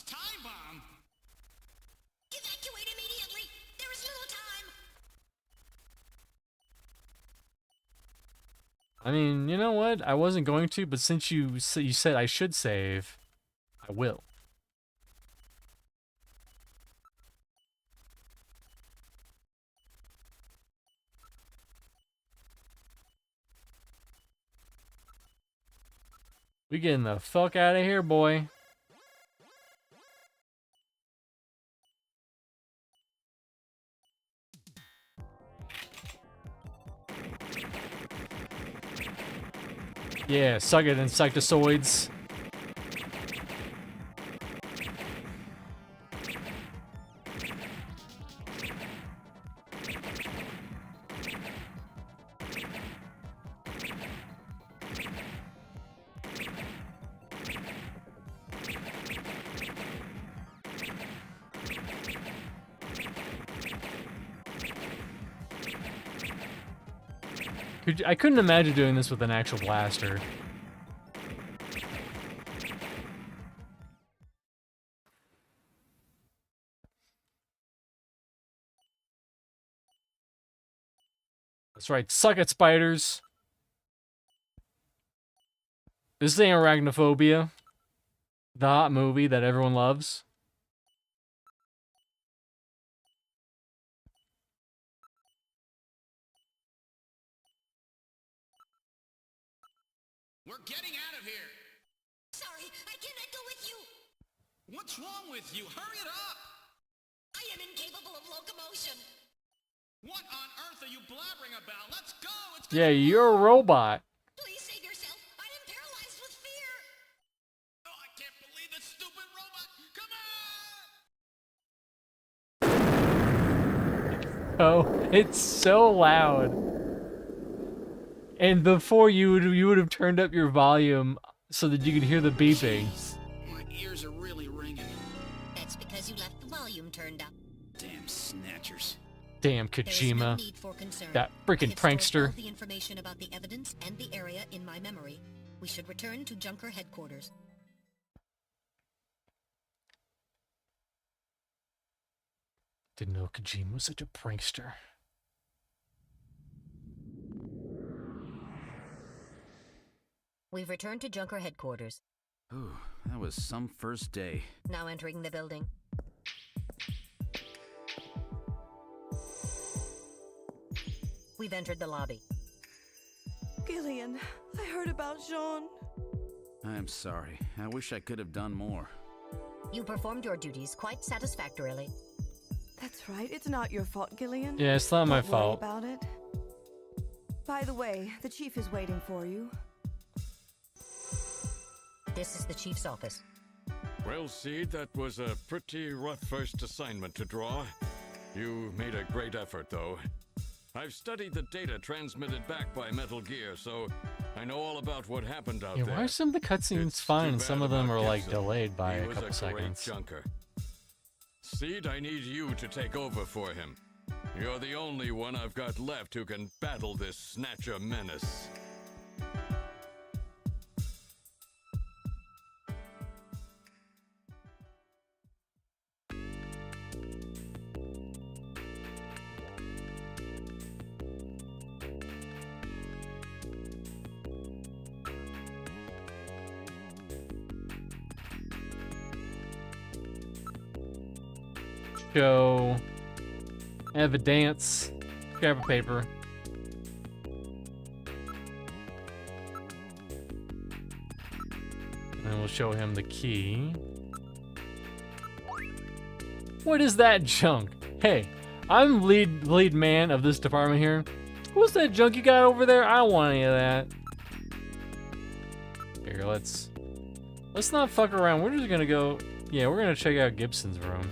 Time bomb? Evacuate immediately! There is little time! I mean, you know what? I wasn't going to, but since you said I should save, I will. We getting the fuck out of here, boy. Yeah, suck it, insectoids. I couldn't imagine doing this with an actual blaster. That's right, suck it, spiders. This ain't Arachnophobia, the hot movie that everyone loves. We're getting out of here! Sorry, I cannot go with you. What's wrong with you? Hurry it up! I am incapable of locomotion. What on earth are you blabbering about? Let's go! It's Yeah, you're a robot. Please save yourself. I am paralyzed with fear. Oh, I can't believe this stupid robot! Come on! Oh, it's so loud. And before you would have turned up your volume so that you could hear the beeping. Jeez, my ears are really ringing. That's because you left the volume turned up. Damn snatchers. Damn There is no Kojima. need for concern. That freaking I have stored prankster. all the information about the evidence and the area in my memory. We should return to Junker headquarters. Didn't know Kojima was such a prankster. We've returned to Junker headquarters. Ooh, that was some first day. Now entering the building. We've entered the lobby. Gillian, I heard about Jean. I'm sorry. I wish I could have done more. You performed your duties quite satisfactorily. That's right. It's not your fault, Gillian. Yeah, it's not my Don't worry fault. about it. By the way, the chief is waiting for you. This is the chief's office. Well, Seed, that was a pretty rough first assignment to draw. You made a great effort, though. I've studied the data transmitted back by Metal Gear, so I know all about what happened out Yeah, there. why are some of the cutscenes It's fine too and some bad of them about are like Gibson. delayed by He a was couple great seconds? junker. Seed, I need you to take over for him. You're the only one I've got left who can battle this Snatcher menace. Show evidence. Grab a paper. And we'll show him the key. What is that junk? Hey, I'm lead man of this department here. What's that junk you got over there? I don't want any of that. Here, let's not fuck around. We're just gonna go. Yeah, we're gonna check out Gibson's room.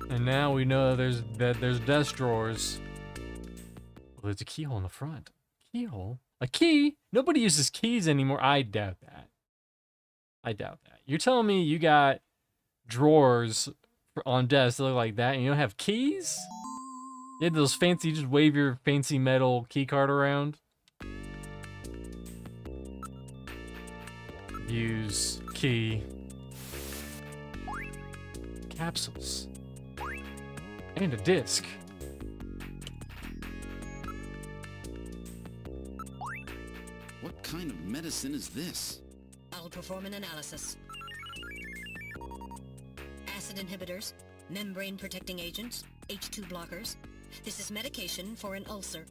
And now we know there's desk drawers. Well, there's a keyhole in the front. Keyhole? A key? Nobody uses keys anymore. I doubt that. I doubt that. You're telling me you got drawers on desks that look like that and you don't have keys? You had those fancy, just wave your fancy metal key card around. Use key. Capsules. And a disc. What kind of medicine is this? I'll perform an analysis. Acid inhibitors, membrane protecting agents, H2 blockers, This is medication for an ulcer.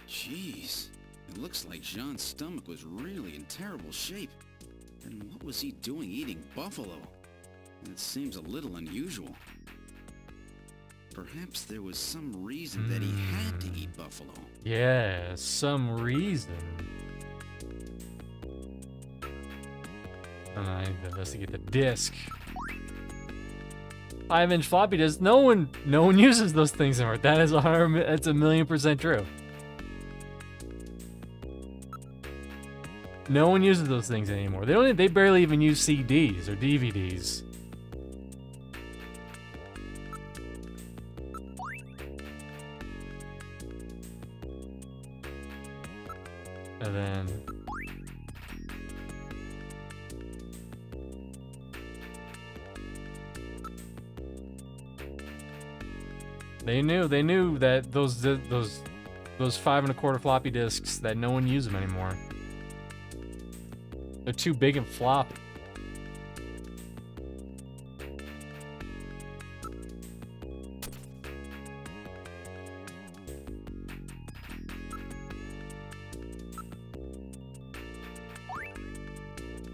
Jeez. It looks like Jean's stomach was really in terrible shape. Then what was he doing eating buffalo? It seems a little unusual. Perhaps there was some reason that he had to eat buffalo. Yeah, some reason. I need to investigate the disc. 5-inch floppy disk. No one uses those things anymore. That is that's 1,000,000% true. No one uses those things anymore. They barely even use CDs or DVDs. And then they knew that those 5 1/4 floppy disks, that no one uses them anymore. They're too big and floppy.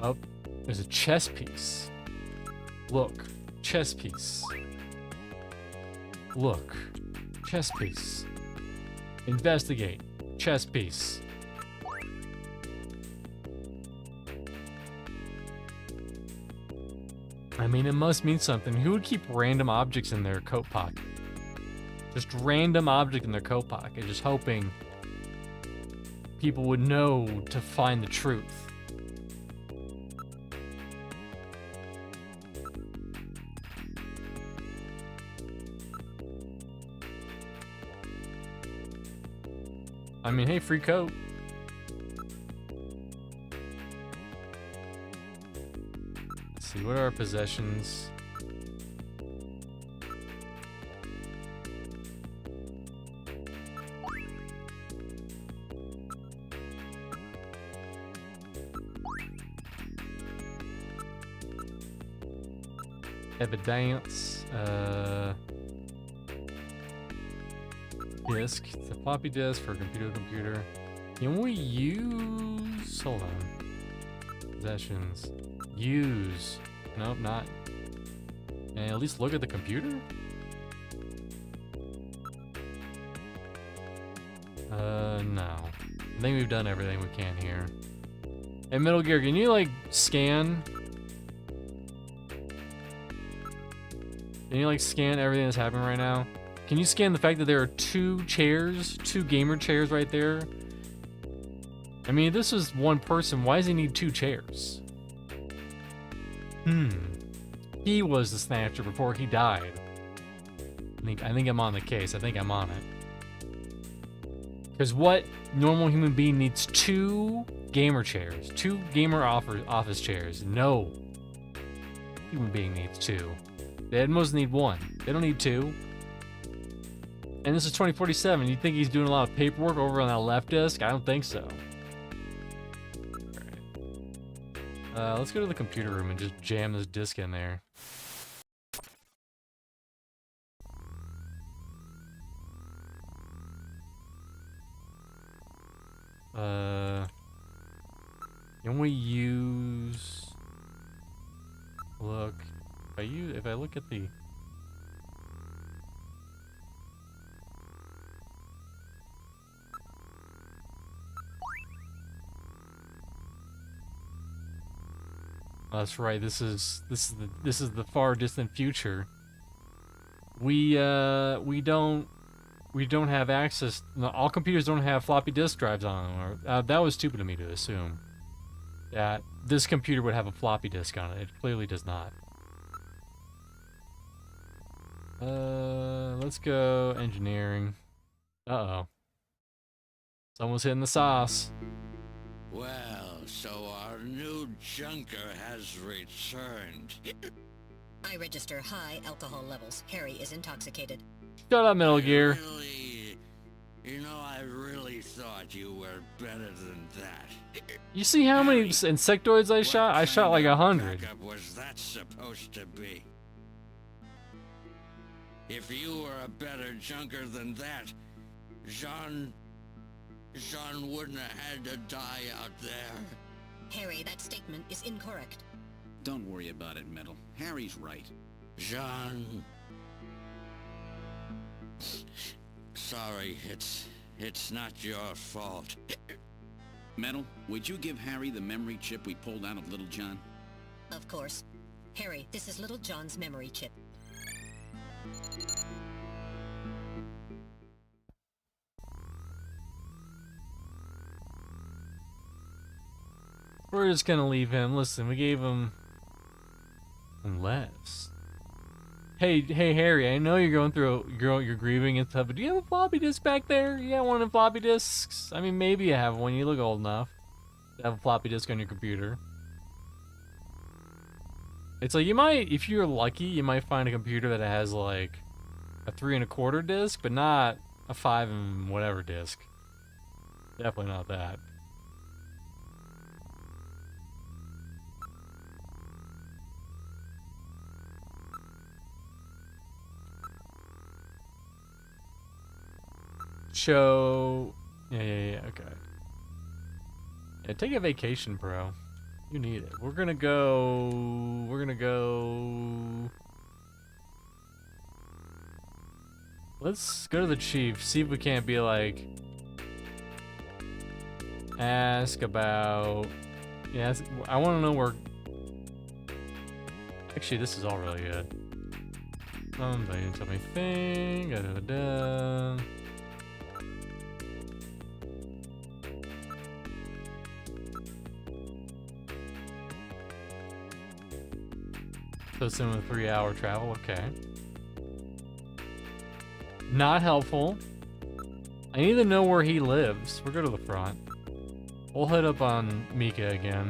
Oh, there's a chess piece. Look, chess piece. Look, chess piece. Investigate, chess piece. I mean, it must mean something. Who would keep random objects in their coat pocket? Just random object in their coat pocket, just hoping people would know to find the truth. I mean, hey, free coat. Let's see, what are our possessions? Evidence. Disk. It's a floppy disk for computer. Can we use... Hold on. Possessions. Use. Nope, not. And at least look at the computer? No. I think we've done everything we can here. Hey, Metal Gear, can you, like, scan? Can you, like, scan everything that's happening right now? Can you scan the fact that there are 2 chairs, 2 gamer chairs right there? I mean, if this was one person, why does he need 2 chairs? He was the Snatcher before he died. I think I'm on the case. I think I'm on it. Because what normal human being needs 2 gamer chairs? 2 gamer office chairs? No. Human being needs 2. They at most need 1. They don't need 2. And this is 2047. You think he's doing a lot of paperwork over on that left disk? I don't think so. Alright. Let's go to the computer room and just jam this disk in there. Can we use... Look. If I look at the... That's right. This is the far distant future. We don't have access. No, all computers don't have floppy disk drives on them. That was stupid of me to assume that this computer would have a floppy disk on it. It clearly does not. Let's go engineering. Uh-oh. Someone's hitting the sauce. Well, so our new junker has returned. I register high alcohol levels. Harry is intoxicated. Shut up, Metal Gear. I really thought you were better than that. You see how many insectoids I shot? I shot like 100. Was that supposed to be? If you were a better junker than that, Jean wouldn't have had to die out there. Harry, that statement is incorrect. Don't worry about it, Metal. Harry's right. Jean... Sorry, it's not your fault. Metal, would you give Harry the memory chip we pulled out of Little John? Of course. Harry, this is Little John's memory chip. We're just gonna leave him. Listen, we gave him... Unless... Hey, Harry, I know you're going through... You're grieving and stuff, but do you have a floppy disk back there? You got one of the floppy disks? I mean, maybe you have one. You look old enough to have a floppy disk on your computer. It's like, you might... If you're lucky, you might find a computer that has, like, a 3 1/4 disc, but not a 5 and whatever disc. Definitely not that. Show... Yeah, okay. Yeah, take a vacation, bro. You need it. We're gonna go... Let's go to the chief, see if we can't be like... Ask about... Yeah, I want to know where... Actually, this is all really good. Somebody tell me thing... Da-da-da-da. So it's in a 3-hour travel, okay. Not helpful. I need to know where he lives. We'll go to the front. We'll hit up on Mika again.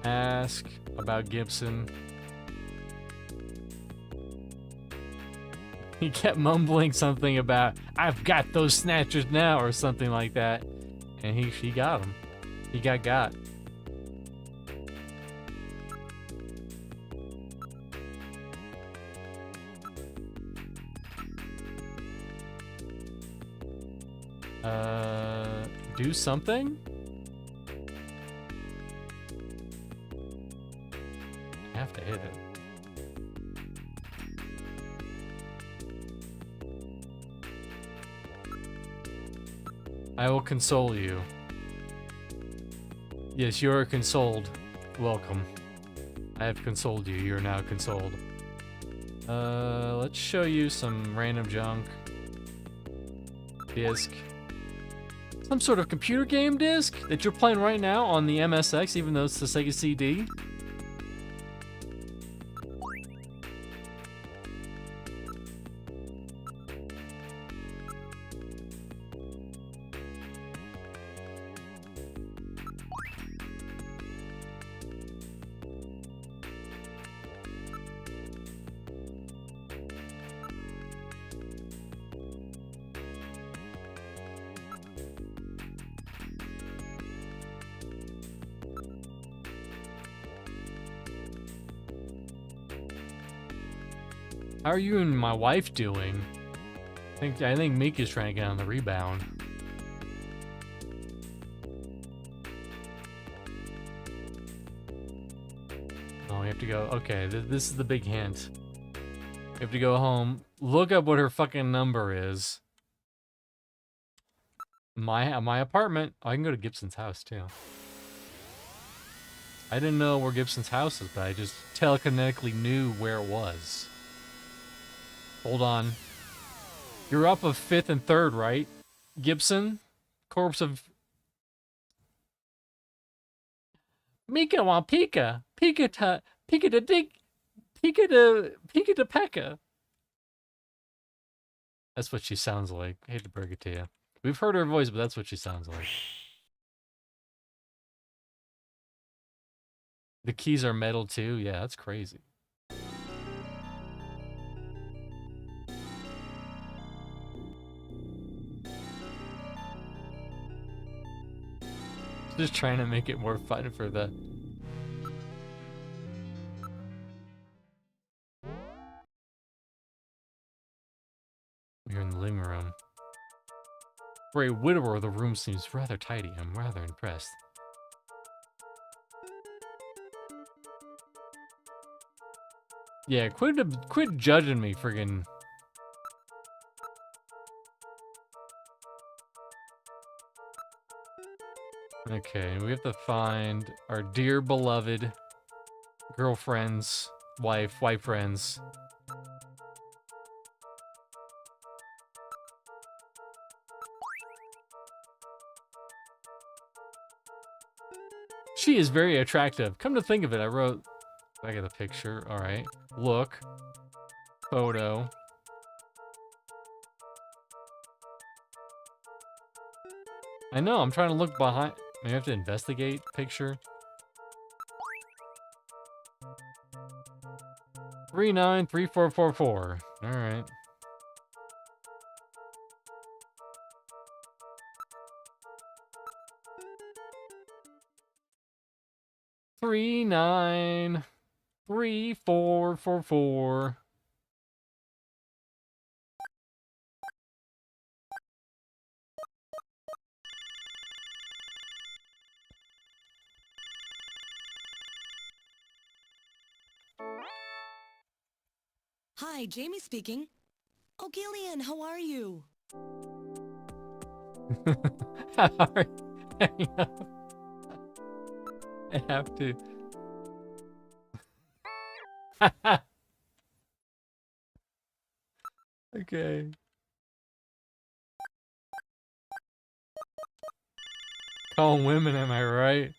Ask about Gibson. He kept mumbling something about, I've got those snatchers now, or something like that. And he got him. He got. Do something? I have to hit it. I will console you. Yes, you are consoled. Welcome. I have consoled you. You are now consoled. Let's show you some random junk. Disc. Some sort of computer game disc that you're playing right now on the MSX, even though it's the Sega CD. How are you and my wife doing? I think Mika's trying to get on the rebound. Oh, we have to go. Okay, this is the big hint. We have to go home. Look up what her fucking number is. My apartment. Oh, I can go to Gibson's house too. I didn't know where Gibson's house is, but I just telekinetically knew where it was. Hold on. You're up of 5th and 3rd, right? Gibson? Corpse of... Mika want Pika. Pika to dig. Pika to Pekka. That's what she sounds like. I hate to break it to you. We've heard her voice, but that's what she sounds like. The keys are metal too? Yeah, that's crazy. Just trying to make it more fun for the You're in the living room. For a widower, the room seems rather tidy. I'm rather impressed. Yeah, quit judging me, friggin'. Okay, we have to find our dear beloved girlfriends, wife friends. She is very attractive. Come to think of it, I wrote back of the picture. All right, look, photo. I know, I'm trying to look behind. Maybe I have to investigate picture. 393444. All right. Three 93444. Hi, Jamie speaking. Oh, Gillian, how are you? I have to. Okay. Calling women, am I right?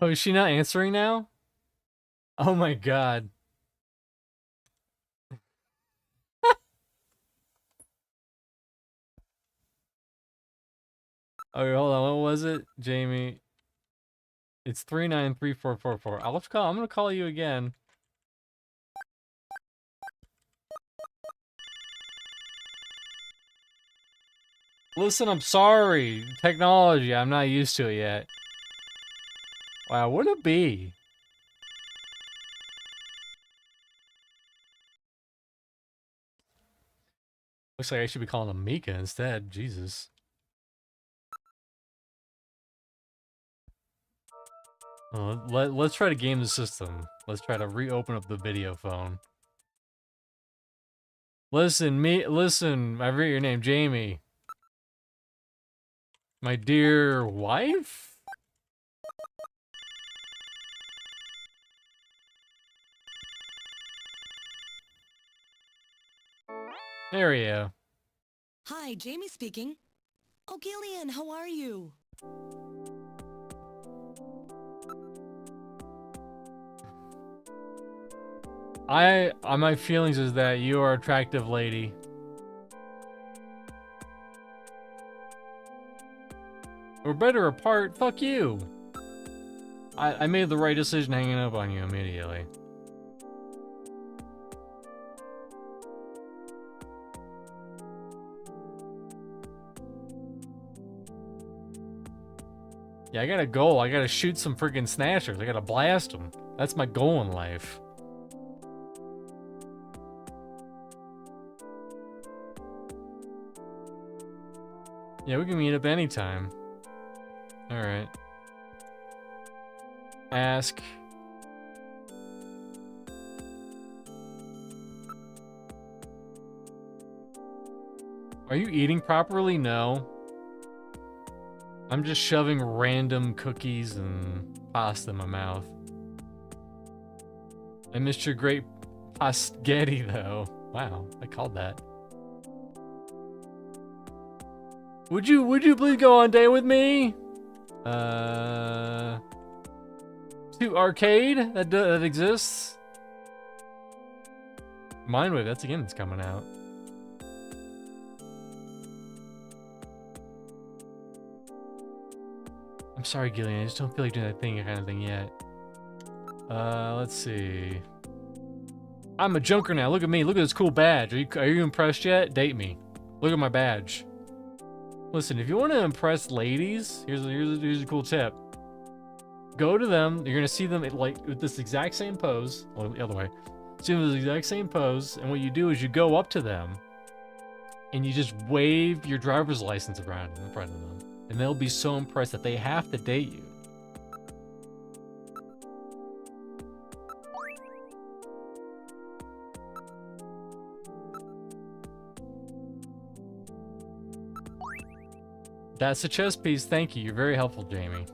Oh, is she not answering now? Oh my god. Okay, hold on. What was it, Jamie? It's 393444. I'm gonna call you again. Listen, I'm sorry. Technology, I'm not used to it yet. Wow, what a bee. Looks like I should be calling him Mika instead. Jesus. Well, let's try to game the system. Let's try to reopen up the video phone. Listen, I forget your name, Jamie. My dear wife? There we go. Hi, Jamie speaking. Oh, Gillian, how are you? My feelings is that you are an attractive lady. We're better apart. Fuck you. I made the right decision hanging up on you immediately. Yeah, I got a goal. I gotta shoot some freaking snatchers. I gotta blast them. That's my goal in life. Yeah, we can meet up anytime. Alright. Ask. Are you eating properly? No. I'm just shoving random cookies and pasta in my mouth. I missed your great paschetti, though. Wow, I called that. Would you please go on a date with me? To arcade that exists. Mindwave, that's a game that's coming out. I'm sorry, Gillian. I just don't feel like doing that kind of thing yet. Let's see. I'm a junker now. Look at me. Look at this cool badge. Are you impressed yet? Date me. Look at my badge. Listen, if you want to impress ladies, here's a cool tip. go to them. You're gonna see them like with this exact same pose. Well, the other way. See them with the exact same pose, and what you do is you go up to them, and you just wave your driver's license around in front of them, and they'll be so impressed that they have to date you. That's the chess piece. Thank you. You're very helpful, Jamie.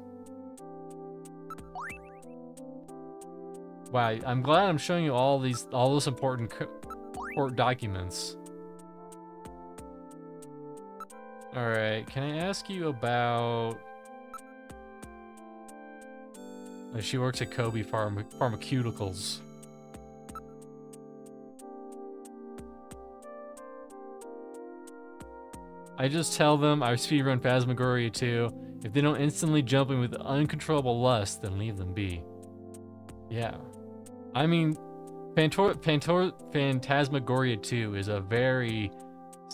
Wow, I'm glad I'm showing you all those important court documents. All right, can I ask you about? She works at Kobe Pharmaceuticals. I just tell them I speedrun Phasmagoria 2. If they don't instantly jump in with uncontrollable lust, then leave them be. Yeah. I mean, Phantasmagoria 2 is a very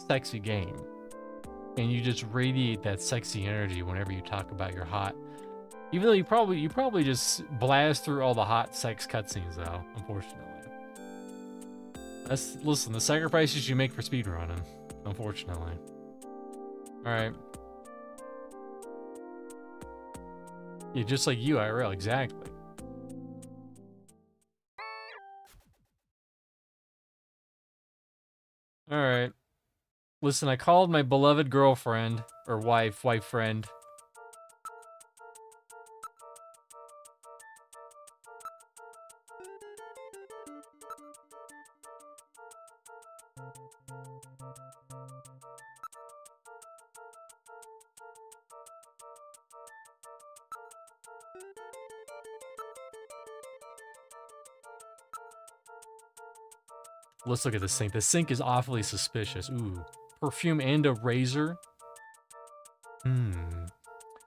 sexy game. And you just radiate that sexy energy whenever you talk about your hot. Even though you probably just blast through all the hot sex cutscenes though, unfortunately. Listen, the sacrifices you make for speedrunning, unfortunately. Alright. Yeah, just like you, IRL, exactly. Alright. Listen, I called my beloved girlfriend, or wife friend. Let's look at the sink. The sink is awfully suspicious. Ooh. Perfume and a razor?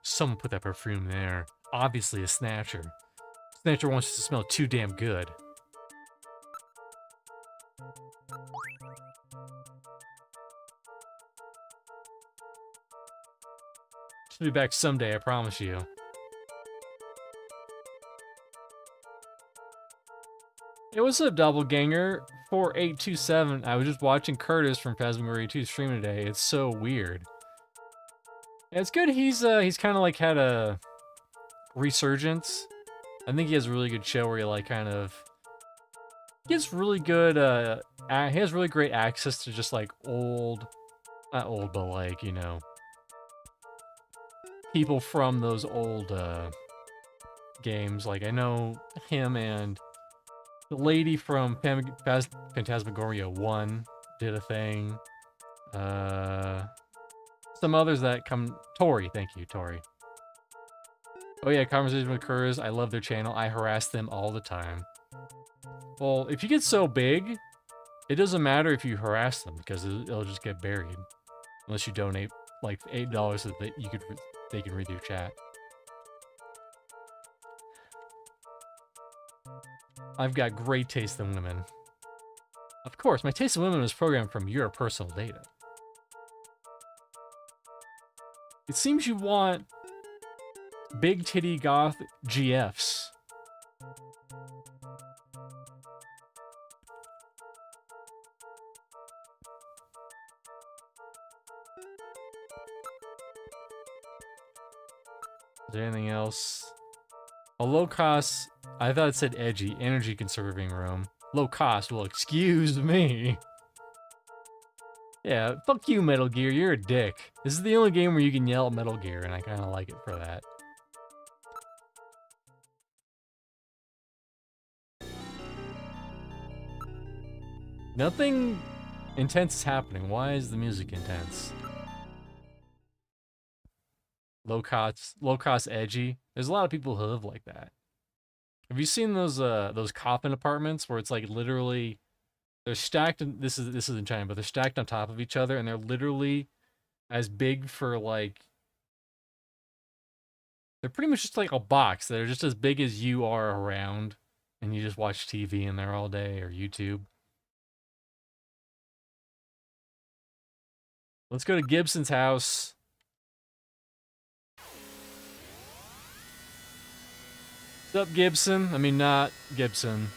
Someone put that perfume there. Obviously a Snatcher. Snatcher wants to smell too damn good. She'll be back someday, I promise you. Hey, what's up, Doppelganger? 4827. I was just watching Curtis from Phasmagoria 2 stream today. It's so weird. Yeah, it's good. He's kind of like had a resurgence. I think he has a really good show where he like kind of gets really good. He has really great access to just like not old, but like, you know, people from those old games. Like I know him and the lady from Phantasmagoria 1 did a thing. Some others that come... Tori, thank you, Tori. Oh yeah, Conversation with Kurz. I love their channel. I harass them all the time. Well, if you get so big, it doesn't matter if you harass them, because it'll just get buried. Unless you donate, like, $8 so that they can read your chat. I've got great taste in women. Of course, my taste in women is programmed from your personal data. It seems you want big titty goth GFs. Is there anything else? A low cost, I thought it said edgy, energy conserving room. Low cost, well, excuse me. Yeah, fuck you, Metal Gear, you're a dick. This is the only game where you can yell at Metal Gear, and I kind of like it for that. Nothing intense is happening. Why is the music intense? Low cost edgy. There's a lot of people who live like that. Have you seen those coffin apartments where it's like literally they're stacked, and this is in China, but they're stacked on top of each other, and they're literally as big for like, they're pretty much just like a box. They're just as big as you are around, and you just watch TV in there all day or YouTube. Let's go to Gibson's house. What's up, Gibson? I mean, not Gibson.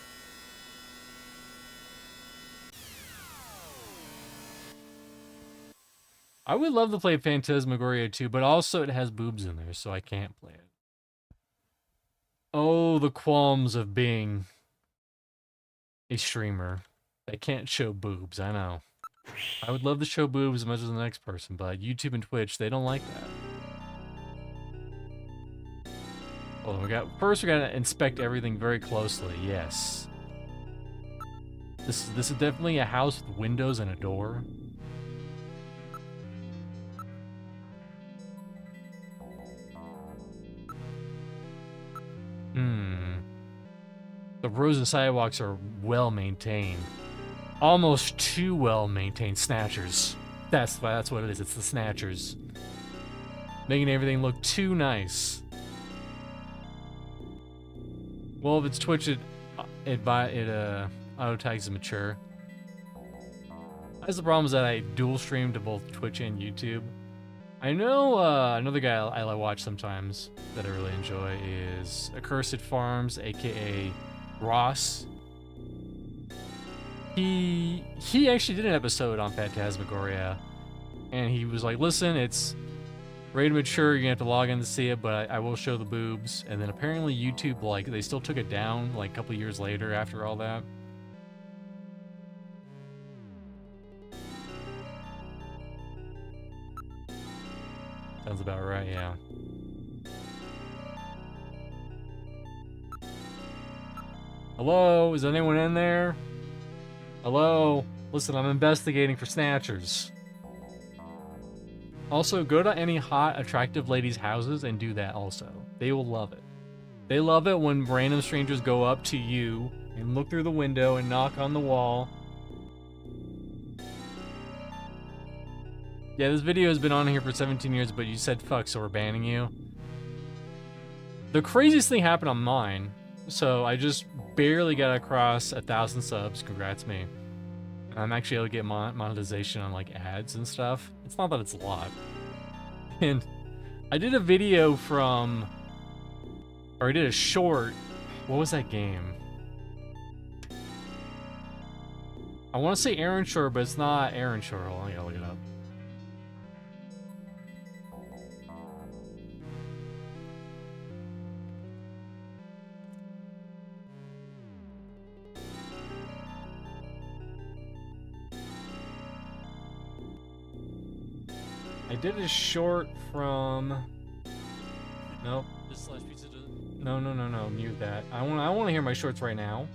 I would love to play Phantasmagoria 2, but also it has boobs in there, so I can't play it. Oh, the qualms of being a streamer that can't show boobs, I know. I would love to show boobs as much as the next person, but YouTube and Twitch, they don't like that. Well, first we gotta inspect everything very closely, yes. This is definitely a house with windows and a door. The roads and sidewalks are well maintained. Almost too well maintained. Snatchers. That's what it is. It's the Snatchers. Making everything look too nice. Well, if it's Twitch, it auto tags as mature. That's the problem, is that I dual stream to both Twitch and YouTube. I know another guy I watch sometimes that I really enjoy is Accursed Farms, aka Ross. He actually did an episode on Phantasmagoria, and he was like, listen, it's rated mature, you're gonna have to log in to see it, but I will show the boobs. And then apparently YouTube, like, they still took it down like a couple years later after all that. Sounds about right, yeah. Hello? Is anyone in there? Hello? Listen, I'm investigating for Snatchers. Also, go to any hot, attractive ladies' houses and do that also. They will love it. They love it when random strangers go up to you and look through the window and knock on the wall. Yeah, this video has been on here for 17 years, but you said fuck, so we're banning you. The craziest thing happened on mine. So I just barely got across 1,000 subs. Congrats me. I'm actually able to get monetization on like ads and stuff. It's not that it's a lot. And I did a video from, or I did a short. What was that game? I want to say Aaron Shore, but it's not Aaron Shore. Hold on, I gotta look it up. I did a short from. Nope. No. Mute that. I want to hear my shorts right now.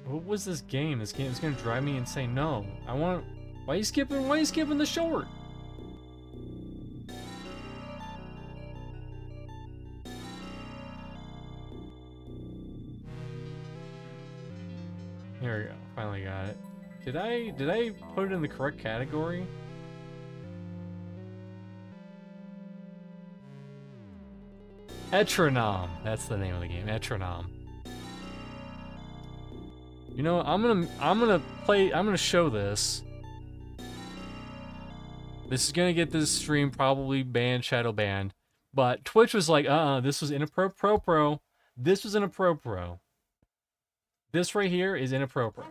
What was this game? This game is gonna drive me insane. No, I want. Why are you skipping? Why are you skipping the short? Here we go. Finally got it. Did I put it in the correct category? Etronome. That's the name of the game. Etronome. You know, I'm gonna show this. This is gonna get this stream probably banned, shadow banned. But Twitch was like, this was inappropriate. This was inappropriate. This right here is inappropriate.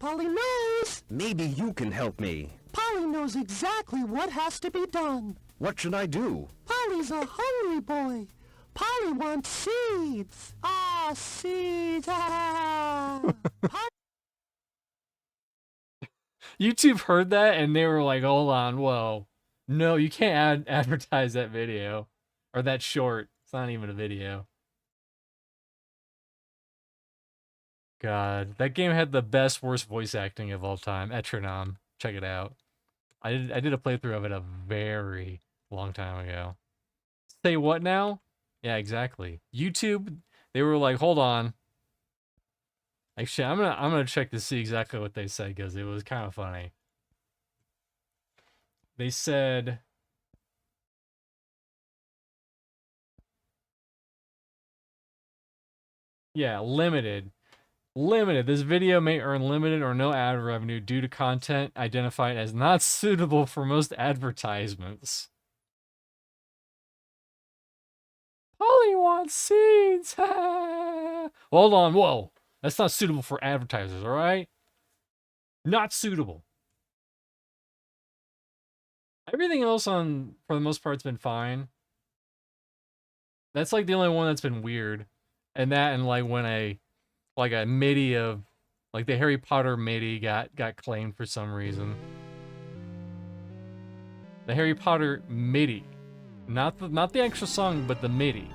Polly knows! Maybe you can help me. Polly knows exactly what has to be done. What should I do? Polly's a hungry boy. Polly wants seeds. Ah, seeds. Ah. YouTube heard that and they were like, hold on, whoa. No, you can't advertise that video. Or that short. It's not even a video. God, that game had the best, worst voice acting of all time. Etronome. Check it out. I did a playthrough of it a very long time ago. Say what now? Yeah, exactly. YouTube, they were like, hold on. Actually, I'm gonna check to see exactly what they said because it was kind of funny. They said, yeah, limited. Limited. This video may earn limited or no ad revenue due to content identified as not suitable for most advertisements. Polly wants seeds. Hold on. Whoa. That's not suitable for advertisers, all right? Not suitable. Everything else on, for the most part, has been fine. That's like the only one that's been weird. And that and like when a MIDI of like the Harry Potter MIDI got claimed for some reason. The Harry Potter MIDI. Not the actual song, but the MIDI.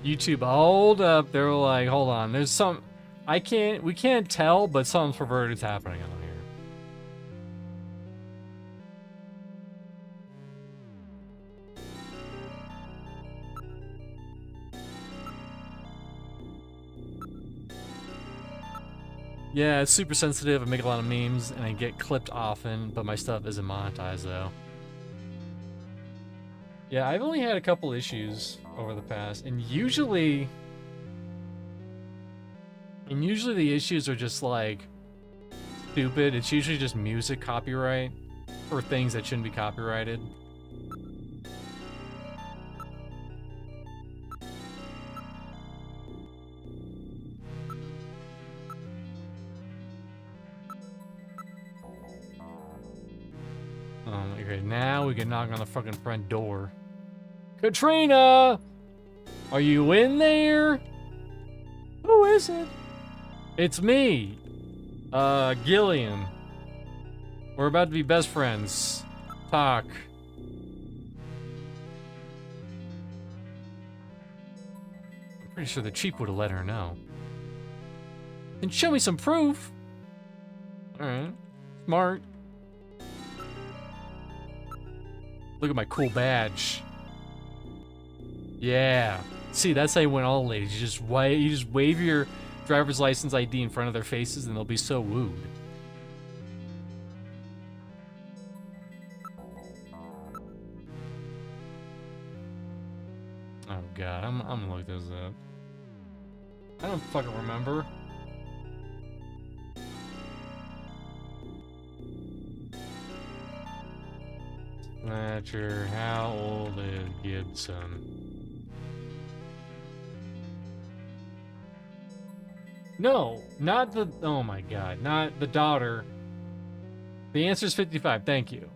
YouTube, hold up. They were like, hold on. There's some... we can't tell, but something perverted is happening on here. Yeah, it's super sensitive. I make a lot of memes, and I get clipped often, but my stuff isn't monetized, though. Yeah, I've only had a couple issues over the past, and usually the issues are just, like, stupid. It's usually just music copyright, or things that shouldn't be copyrighted. Okay, now we can knock on the fucking front door. Katrina! Are you in there? Who is it? It's me. Gillian. We're about to be best friends. Talk. I'm pretty sure the chief would have let her know. And show me some proof. Alright. Smart. Look at my cool badge. Yeah. See, that's how you win all the ladies. You just wave your driver's license ID in front of their faces and they'll be so wooed. Oh god, I'm gonna look this up. I don't fucking remember. Snatcher, how old is Gibson? No, not the, oh my god, not the daughter. The answer is 55, thank you.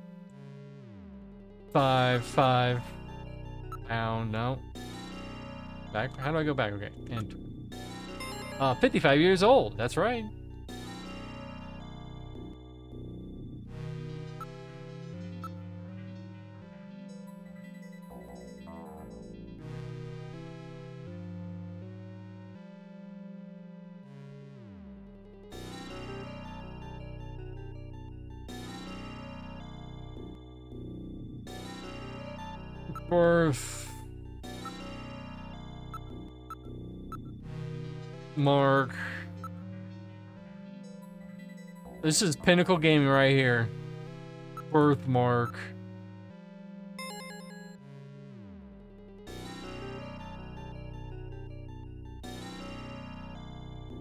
5. Pound, no. Back, how do I go back? Okay, enter. 55 years old, that's right. Birth. Mark. This is Pinnacle Gaming right here. Birthmark.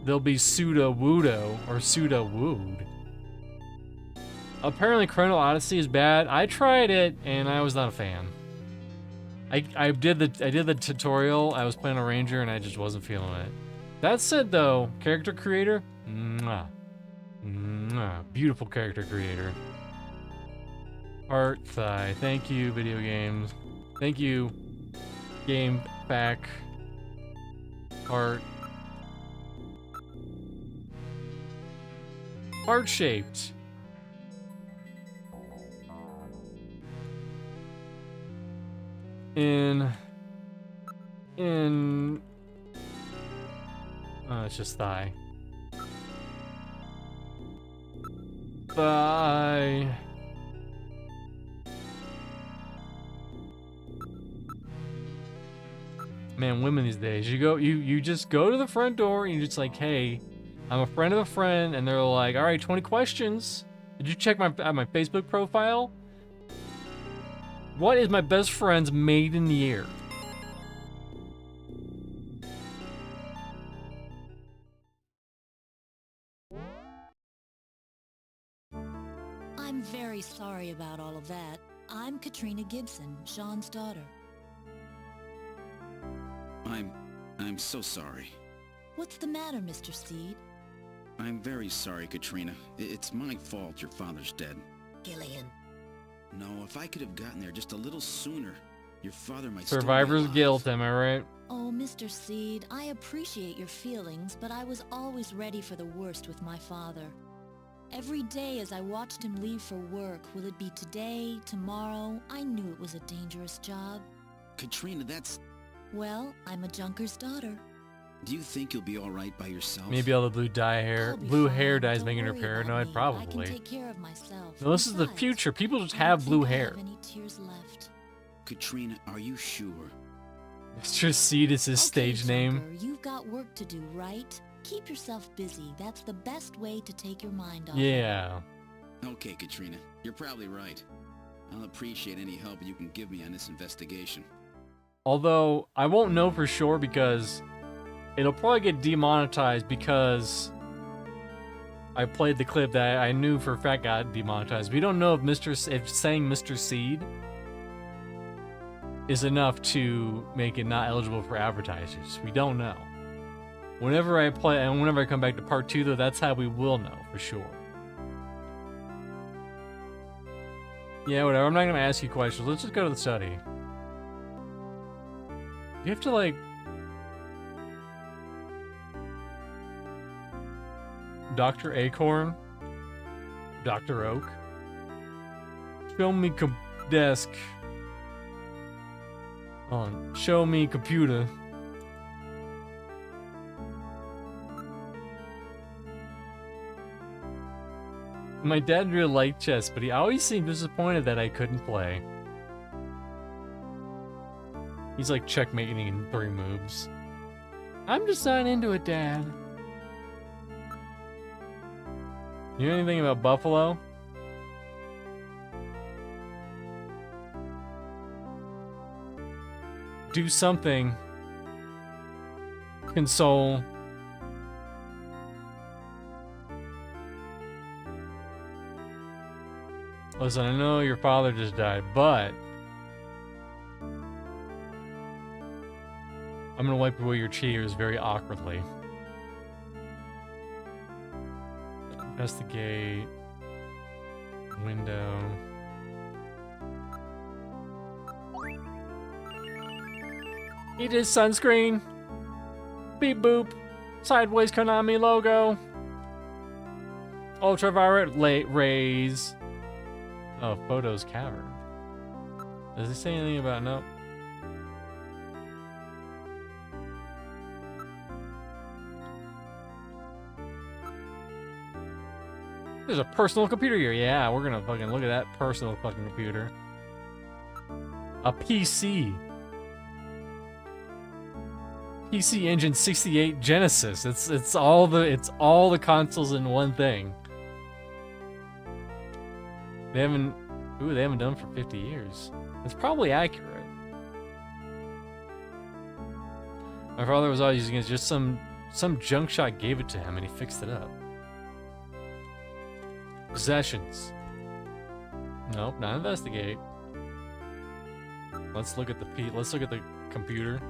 They'll be pseudo-woodo or pseudo-wooed. Apparently Chrono Odyssey is bad. I tried it and I was not a fan. I did the tutorial. I was playing a ranger and I just wasn't feeling it. That said though, character creator, beautiful character creator. Heart thigh. Thank you, video games. Thank you, game back. Heart. Heart shaped. Oh, it's just thigh. Thigh. Man, women these days, you just go to the front door and you're just like, hey, I'm a friend of a friend, and they're like, all right, 20 questions. Did you check my Facebook profile? What is my best friend's maiden year? I'm very sorry about all of that. I'm Katrina Gibson, Sean's daughter. I'm so sorry. What's the matter, Mr. Seed? I'm very sorry, Katrina. It's my fault your father's dead. Gillian. No, if I could have gotten there just a little sooner, your father might Survivor's still be alive. guilt, am I right? Oh, Mr. Seed, I appreciate your feelings, but I was always ready for the worst with my father. Every day as I watched him leave for work, will it be today, tomorrow, I knew it was a dangerous job. Katrina, that's... Well, I'm a junker's daughter. Do you think you'll be alright by yourself? Maybe all the blue hair dye's making her paranoid. I Probably. can take care of myself. No, this is the Besides, future. People just I don't have blue think I hair. have any tears left. Katrina, are you sure? Mr. Seed is his Okay, stage name. Junker, you've got work to do, right? Keep yourself busy. That's the best way to take your mind off it. Yeah. Okay, Katrina, you're probably right. I'll appreciate any help you can give me on this investigation. Although, I won't know for sure because it'll probably get demonetized because I played the clip that I knew for a fact got demonetized. We don't know if saying Mr. Seed is enough to make it not eligible for advertisers. We don't know. Whenever I play and whenever I come back to part 2 though, that's how we will know for sure. Yeah, whatever. I'm not gonna ask you questions. Let's just go to the study. You have to like Dr. Acorn, Dr. Oak. Show me desk. Hold on. Show me computer. My dad really liked chess, but he always seemed disappointed that I couldn't play. He's like checkmating in 3 moves. I'm just not into it, Dad. You know anything about Buffalo? Do something. Console. Listen, I know your father just died, but I'm gonna wipe away your tears very awkwardly. Investigate. Window. He did sunscreen. Beep boop. Sideways Konami logo. Ultraviolet rays. Oh, photos cavern. Does it say anything about nope? There's a personal computer here. Yeah, we're gonna fucking look at that personal fucking computer. A PC. PC Engine 68 Genesis. It's all the consoles in one thing. They haven't done for 50 years. It's probably accurate. My father was always using it, just some junk shot gave it to him and he fixed it up. Possessions. Nope, not investigate. Let's look at the computer.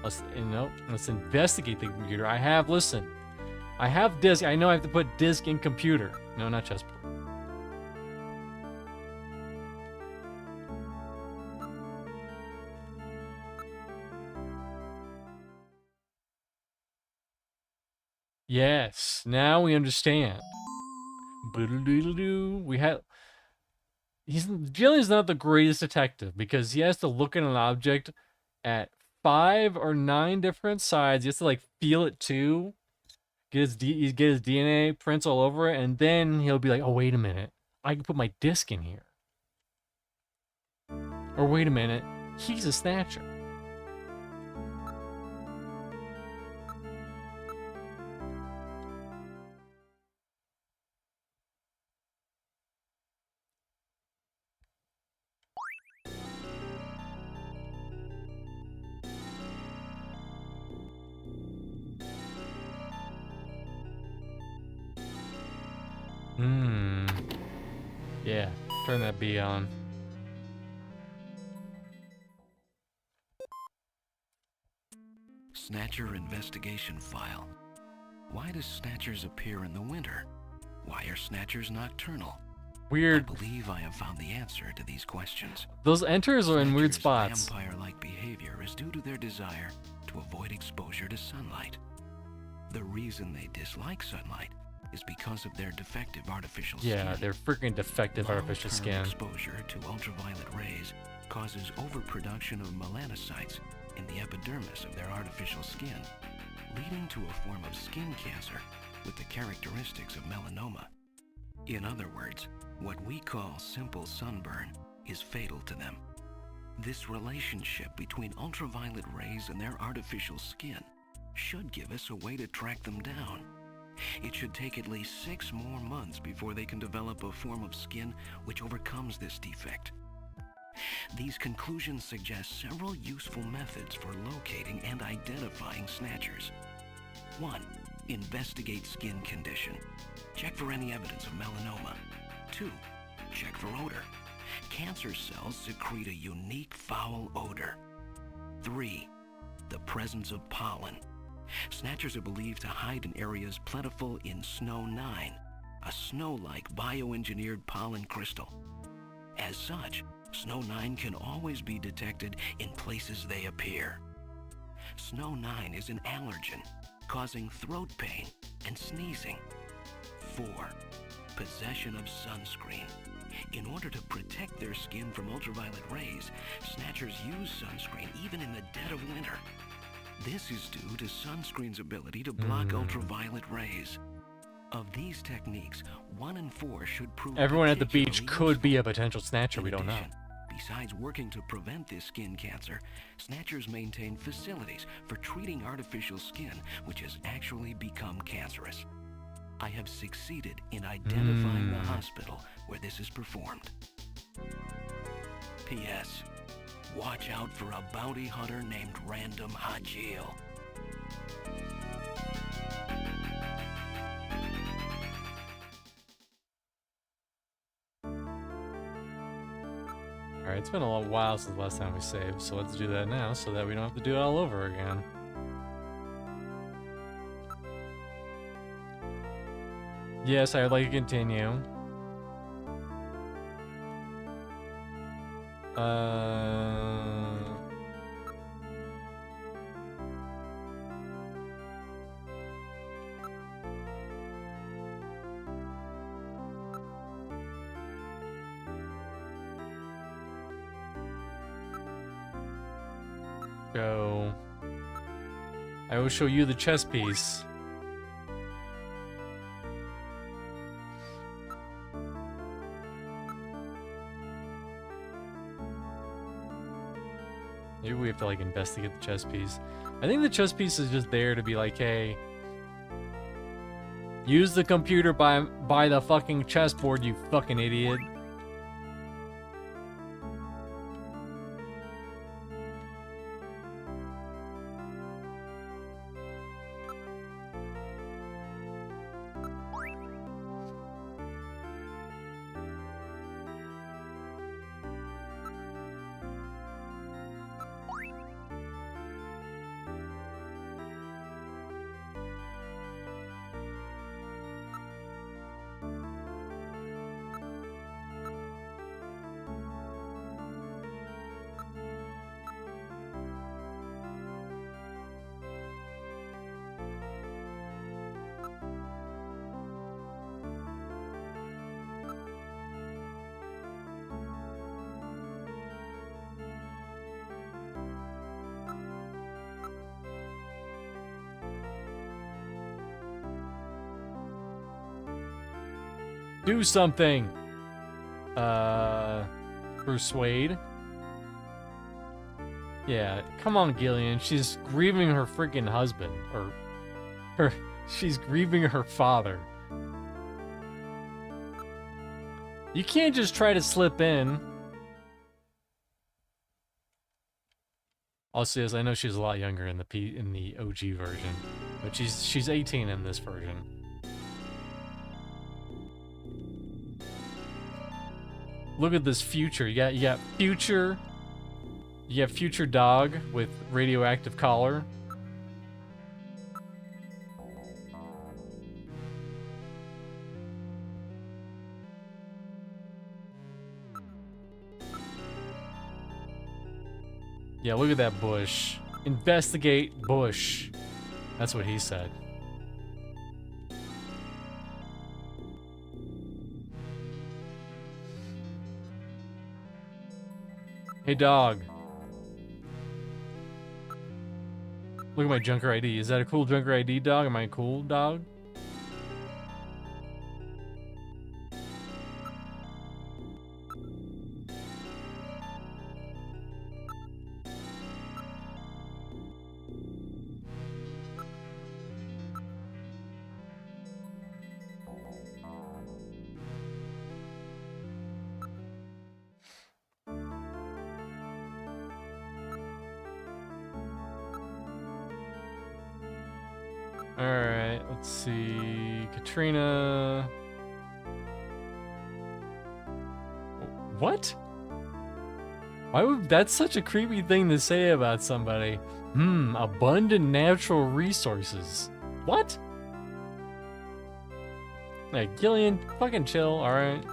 Let's investigate the computer. I have disk. I know I have to put disk in computer. No, not chessboard. Yes, now we understand. Jillian's not the greatest detective because he has to look at an object at 5 or 9 different sides. He has to like feel it too. Get his DNA prints all over it, and then he'll be like, "Oh, wait a minute, I can put my disc in here." Or wait a minute, he's a snatcher. Yeah, turn that B on. Snatcher investigation file. Why does Snatchers appear in the winter? Why are Snatchers nocturnal? Weird. I believe I have found the answer to these questions. Those enters are in weird Snatchers' spots. vampire-like behavior is due to their desire to avoid exposure to sunlight. The reason they dislike sunlight is because of their defective artificial skin. Yeah, they're freaking defective artificial skin. Exposure to ultraviolet rays causes overproduction of melanocytes in the epidermis of their artificial skin, leading to a form of skin cancer with the characteristics of melanoma. In other words, what we call simple sunburn is fatal to them. This relationship between ultraviolet rays and their artificial skin should give us a way to track them down. It should take at least 6 more months before they can develop a form of skin which overcomes this defect. These conclusions suggest several useful methods for locating and identifying Snatchers. 1. Investigate skin condition. Check for any evidence of melanoma. 2. Check for odor. Cancer cells secrete a unique foul odor. 3. The presence of pollen. Snatchers are believed to hide in areas plentiful in Snow 9, a snow-like bioengineered pollen crystal. As such, Snow 9 can always be detected in places they appear. Snow 9 is an allergen, causing throat pain and sneezing. 4. Possession of sunscreen. In order to protect their skin from ultraviolet rays, Snatchers use sunscreen even in the dead of winter. This is due to sunscreen's ability to block ultraviolet rays. Of these techniques, 1 in 4 should prove Everyone at the beach particularly could be useful. a potential Snatcher, we don't know. Besides working to prevent this skin cancer, Snatchers maintain facilities for treating artificial skin which has actually become cancerous. I have succeeded in identifying the hospital where this is performed. P.S. Watch out for a bounty hunter named Random Hajil. Alright, it's been a little while since the last time we saved, so let's do that now so that we don't have to do it all over again. Yes, I would like to continue. Go. I will show you the chess piece. Maybe we have to like investigate the chess piece. I think the chess piece is just there to be like, hey, use the computer by the fucking chessboard, you fucking idiot. Do something! Persuade? Yeah, come on, Gillian. She's grieving her freaking husband. She's grieving her father. You can't just try to slip in. Also, yes, I know she's a lot younger in the OG version, but she's 18 in this version. Look at this future. You got future. You got future dog with radioactive collar. Yeah, look at that bush. Investigate bush. That's what he said. Hey, dog. Look at my Junker ID. Is that a cool Junker ID, dog? Am I a cool dog? Alright, let's see. Katrina. What? Why would that's such a creepy thing to say about somebody? Abundant natural resources. What? Hey, Gillian, fucking chill, alright?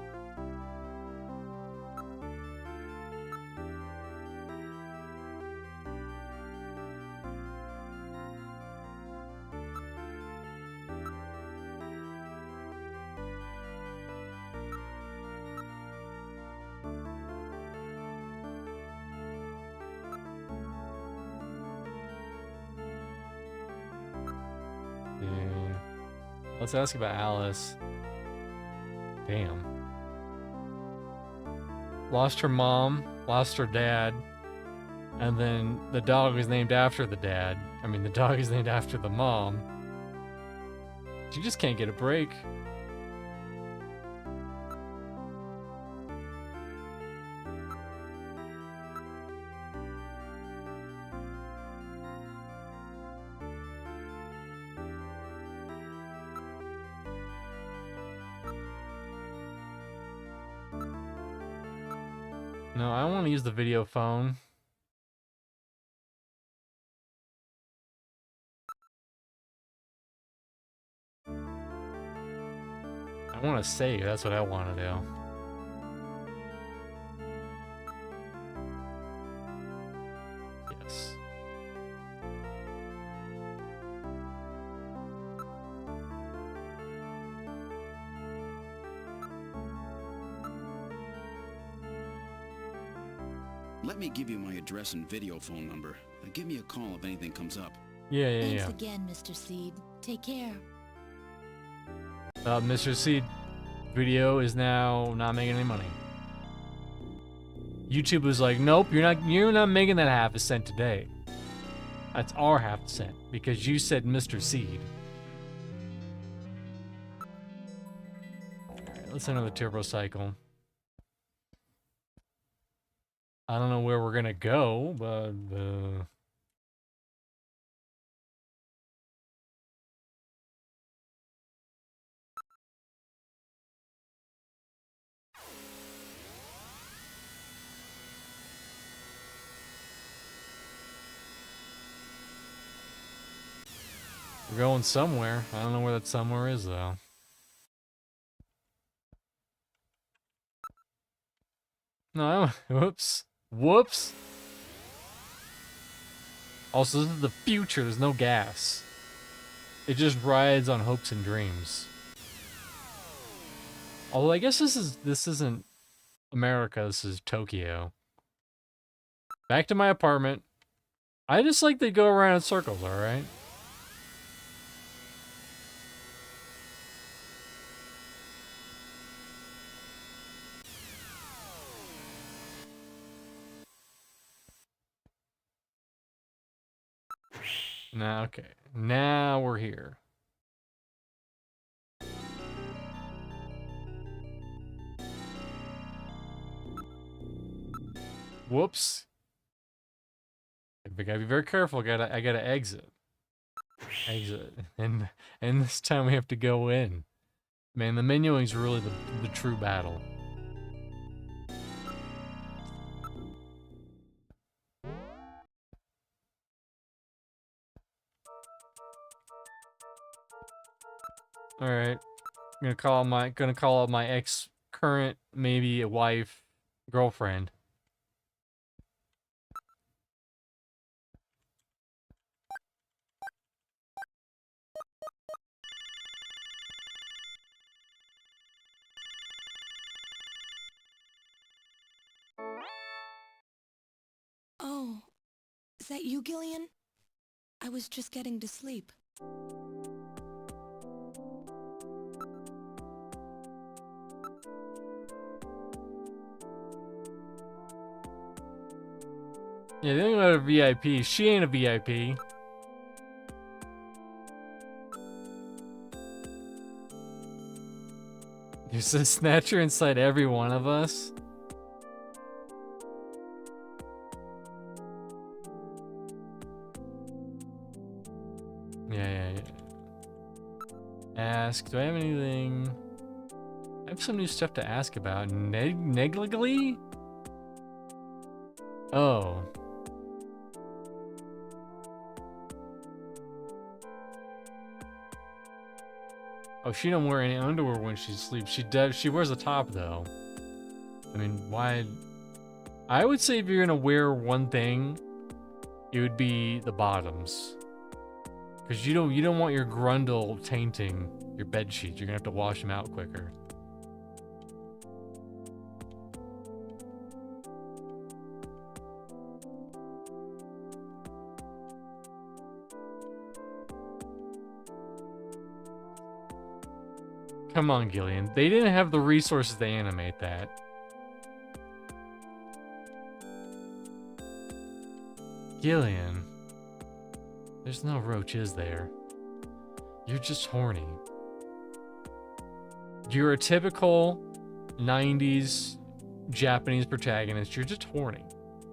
Let's ask about Alice. Damn. Lost her mom, lost her dad, and then the dog is named after the dad. I mean, the dog is named after the mom. She just can't get a break. No, I want to use the video phone. I want to save, that's what I want to do. Yes. Let me give you my address and video phone number. Give me a call if anything comes up. Yeah. Thanks again, Mr. Seed. Take care. Mr. Seed, video is now not making any money. YouTube was like, nope, you're not making that half a cent today. That's our half a cent because you said Mr. Seed. Alright, let's enter the turbo cycle. I don't know where we're gonna go, but we're going somewhere. I don't know where that somewhere is, though. No, whoops. Whoops. Also, this is the future. There's no gas. It just rides on hopes and dreams. Although I guess this isn't America. This is Tokyo. Back to my apartment. I just like to go around in circles, all right? Now, okay. Now we're here. Whoops. I gotta be very careful. I gotta exit. Exit. And this time we have to go in. Man, the menuing's really the true battle. All right. I'm gonna call my ex current maybe a wife girlfriend. Oh, is that you, Gillian? I was just getting to sleep. Yeah, the thing about a VIP, she ain't a VIP. There's a Snatcher inside every one of us. Yeah. Ask, do I have anything? I have some new stuff to ask about. Negligibly? Oh. Oh, she don't wear any underwear when she sleeps. She does. She wears a top though. I mean, why? I would say if you're gonna wear one thing, it would be the bottoms. Because you don't want your grundle tainting your bed sheets. You're gonna have to wash them out quicker. Come on, Gillian. They didn't have the resources to animate that. Gillian. There's no roach, is there? You're just horny. You're a typical 90s Japanese protagonist. You're just horny.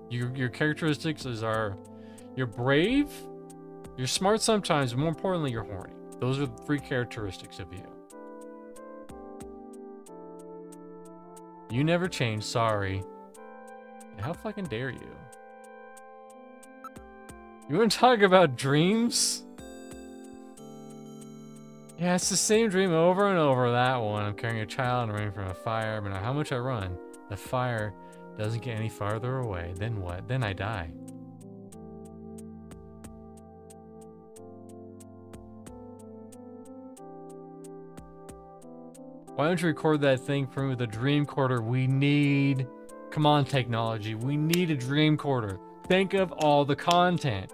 Your characteristics are you're brave, you're smart sometimes, but more importantly, you're horny. Those are the three characteristics of you. You never change, sorry. How fucking dare you? You want to talk about dreams? Yeah, it's the same dream over and over, that one. I'm carrying a child and running from a fire, but no how much I run, the fire doesn't get any farther away. Then what? Then I die. Why don't you record that thing for me with a dreamcorder? We need... Come on, technology. We need a dreamcorder. Think of all the content.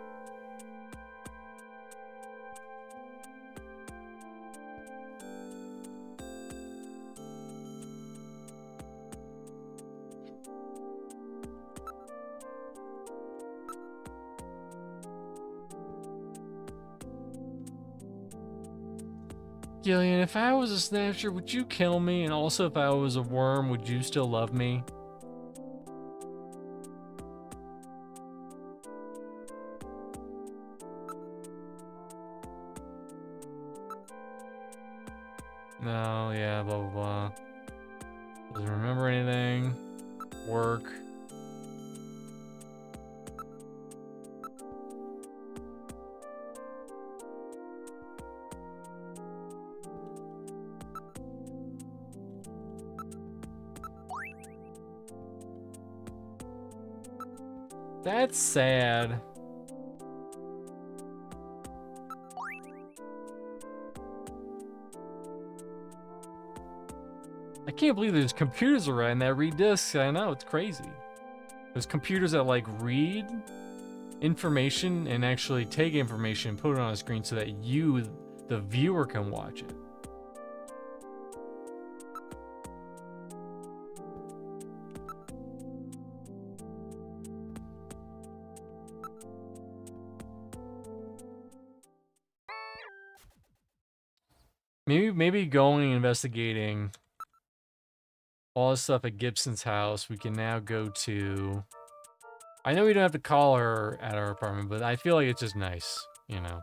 Gillian, if I was a Snatcher, would you kill me? And also, if I was a worm, would you still love me? No, yeah, blah, blah, blah. Doesn't remember anything. Work. That's sad. I can't believe there's computers around that read discs. I know, it's crazy. There's computers that like read information and actually take information and put it on a screen so that you, the viewer, can watch it. Maybe going and investigating all the stuff at Gibson's house. We can now go to... I know we don't have to call her at our apartment, but I feel like it's just nice, you know.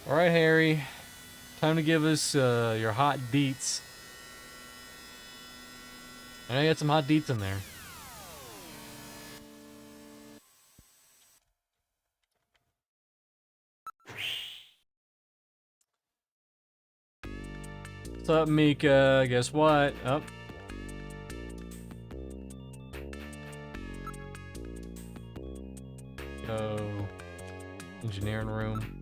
All right, Harry. Time to give us your hot deets. I know you had some hot deets in there. What's up, Mika? Guess what? Up. Go. Engineering room.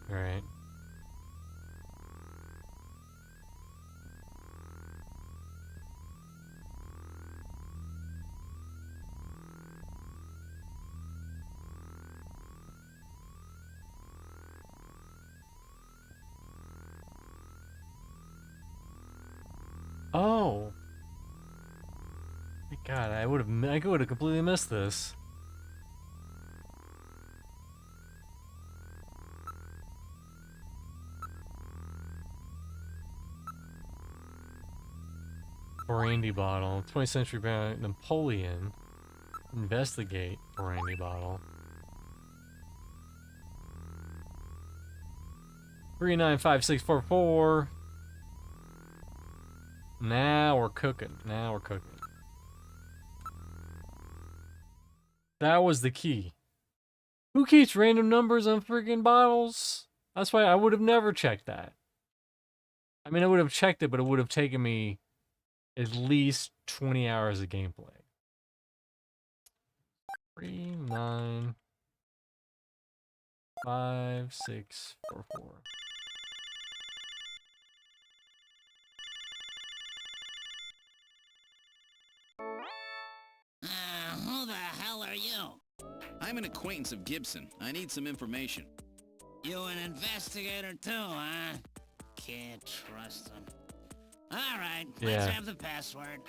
All right. Oh. My God, I would have completely missed this. Brandy bottle. 20th century brand Napoleon. Investigate brandy bottle. 395644. Now we're cooking. Now we're cooking. That was the key. Who keeps random numbers on freaking bottles? That's why I would have never checked that. I mean, I would have checked it, but it would have taken me at least 20 hours of gameplay. 395644. Who the hell are you? I'm an acquaintance of Gibson. I need some information. You an investigator too, huh? Can't trust him. All right, let's have the password.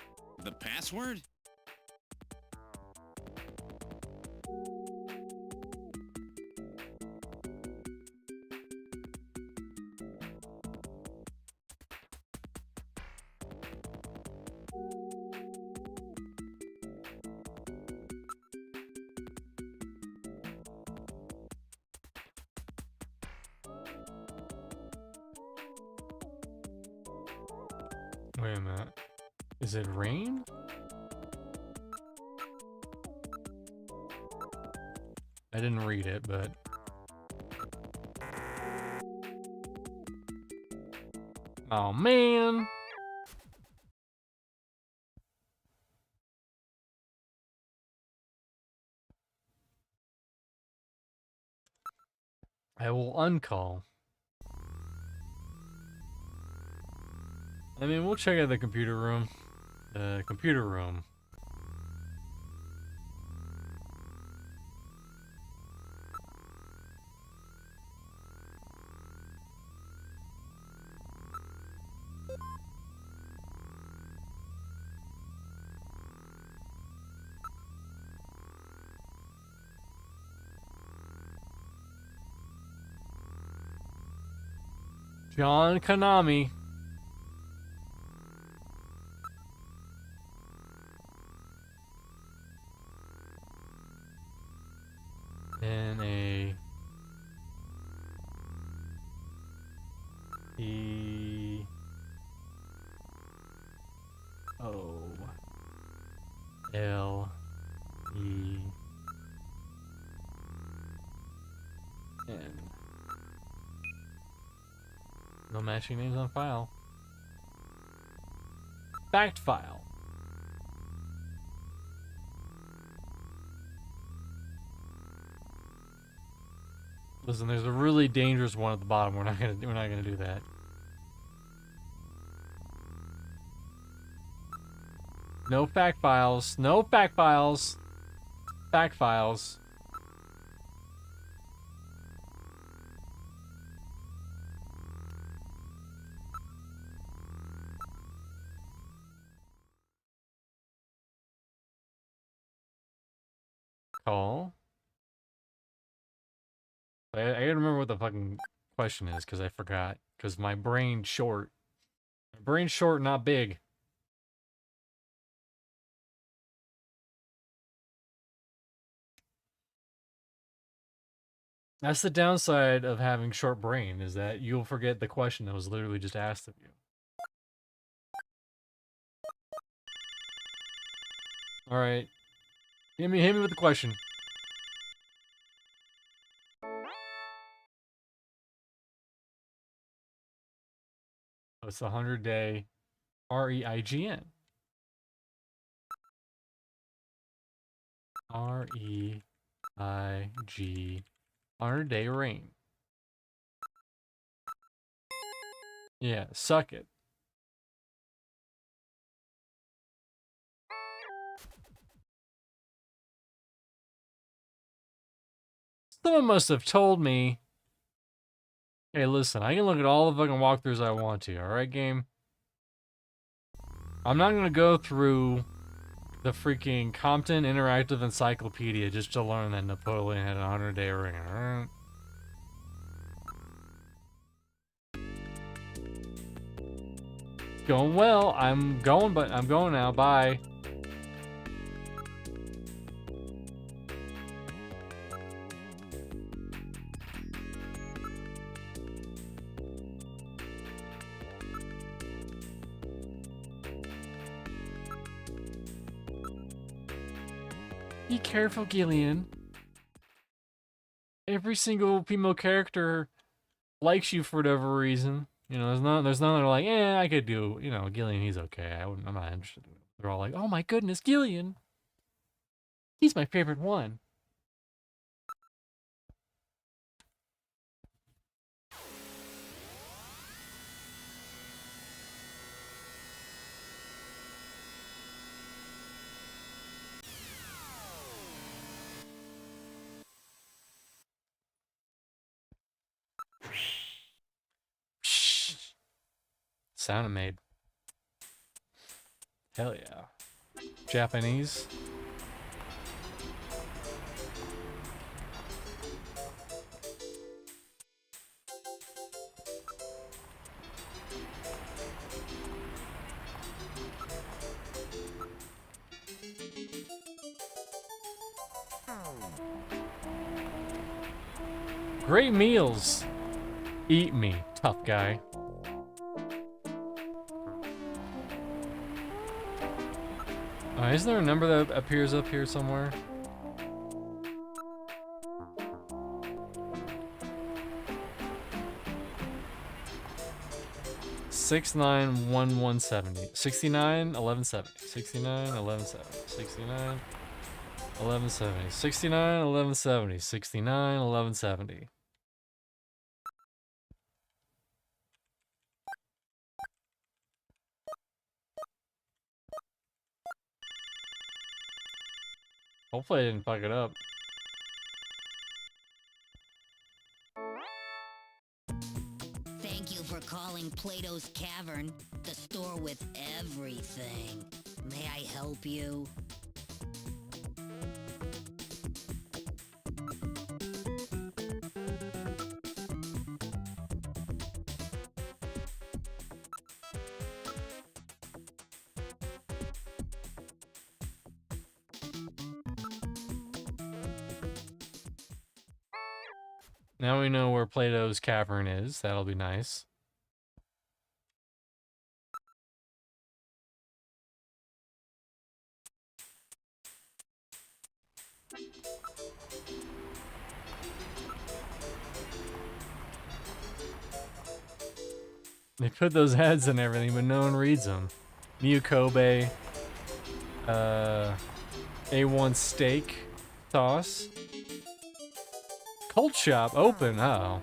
The password? Wait a minute. Is it rain? I didn't read it, but... Oh, man! I will uncall. I mean, we'll check out the computer room. The computer room. John Konami. N-A-E-O-L-E-N. No matching names on file. Fact file. Listen, there's a really dangerous one at the bottom. We're not gonna do that. No fact files. No fact files. Fact files. Call. I gotta remember what the fucking question is, because I forgot. Because my brain's short. My brain's short, not big. That's the downside of having short brain, is that you'll forget the question that was literally just asked of you. Alright. Hit me with the question. Oh, it's the 100-day REIGN. REIG 100-day reign. Yeah, suck it. Someone must have told me, hey, listen, I can look at all the fucking walkthroughs I want to, alright, game? I'm not gonna go through the freaking Compton Interactive Encyclopedia just to learn that Napoleon had a 100-day reign, alright? Going well. I'm going now. Bye. Be careful, Gillian. Every single female character likes you for whatever reason. You know, there's none that are like, I could do, you know, Gillian, he's okay. I'm not interested in him. They're all like, oh my goodness, Gillian. He's my favorite one. Sound it made. Hell yeah. Japanese. Great meals. Eat me, tough guy. Isn't there a number that appears up here somewhere? $69,170. 69,1170. 69,1170. 69. 1170. 69, 1170. 69, 1170. Hopefully I didn't fuck it up. Thank you for calling Plato's Cavern, the store with everything. May I help you? Now we know where Plato's Cavern is. That'll be nice. They put those heads and everything, but no one reads them. Miyu Kobe. A1 steak sauce. Cult shop open. Oh.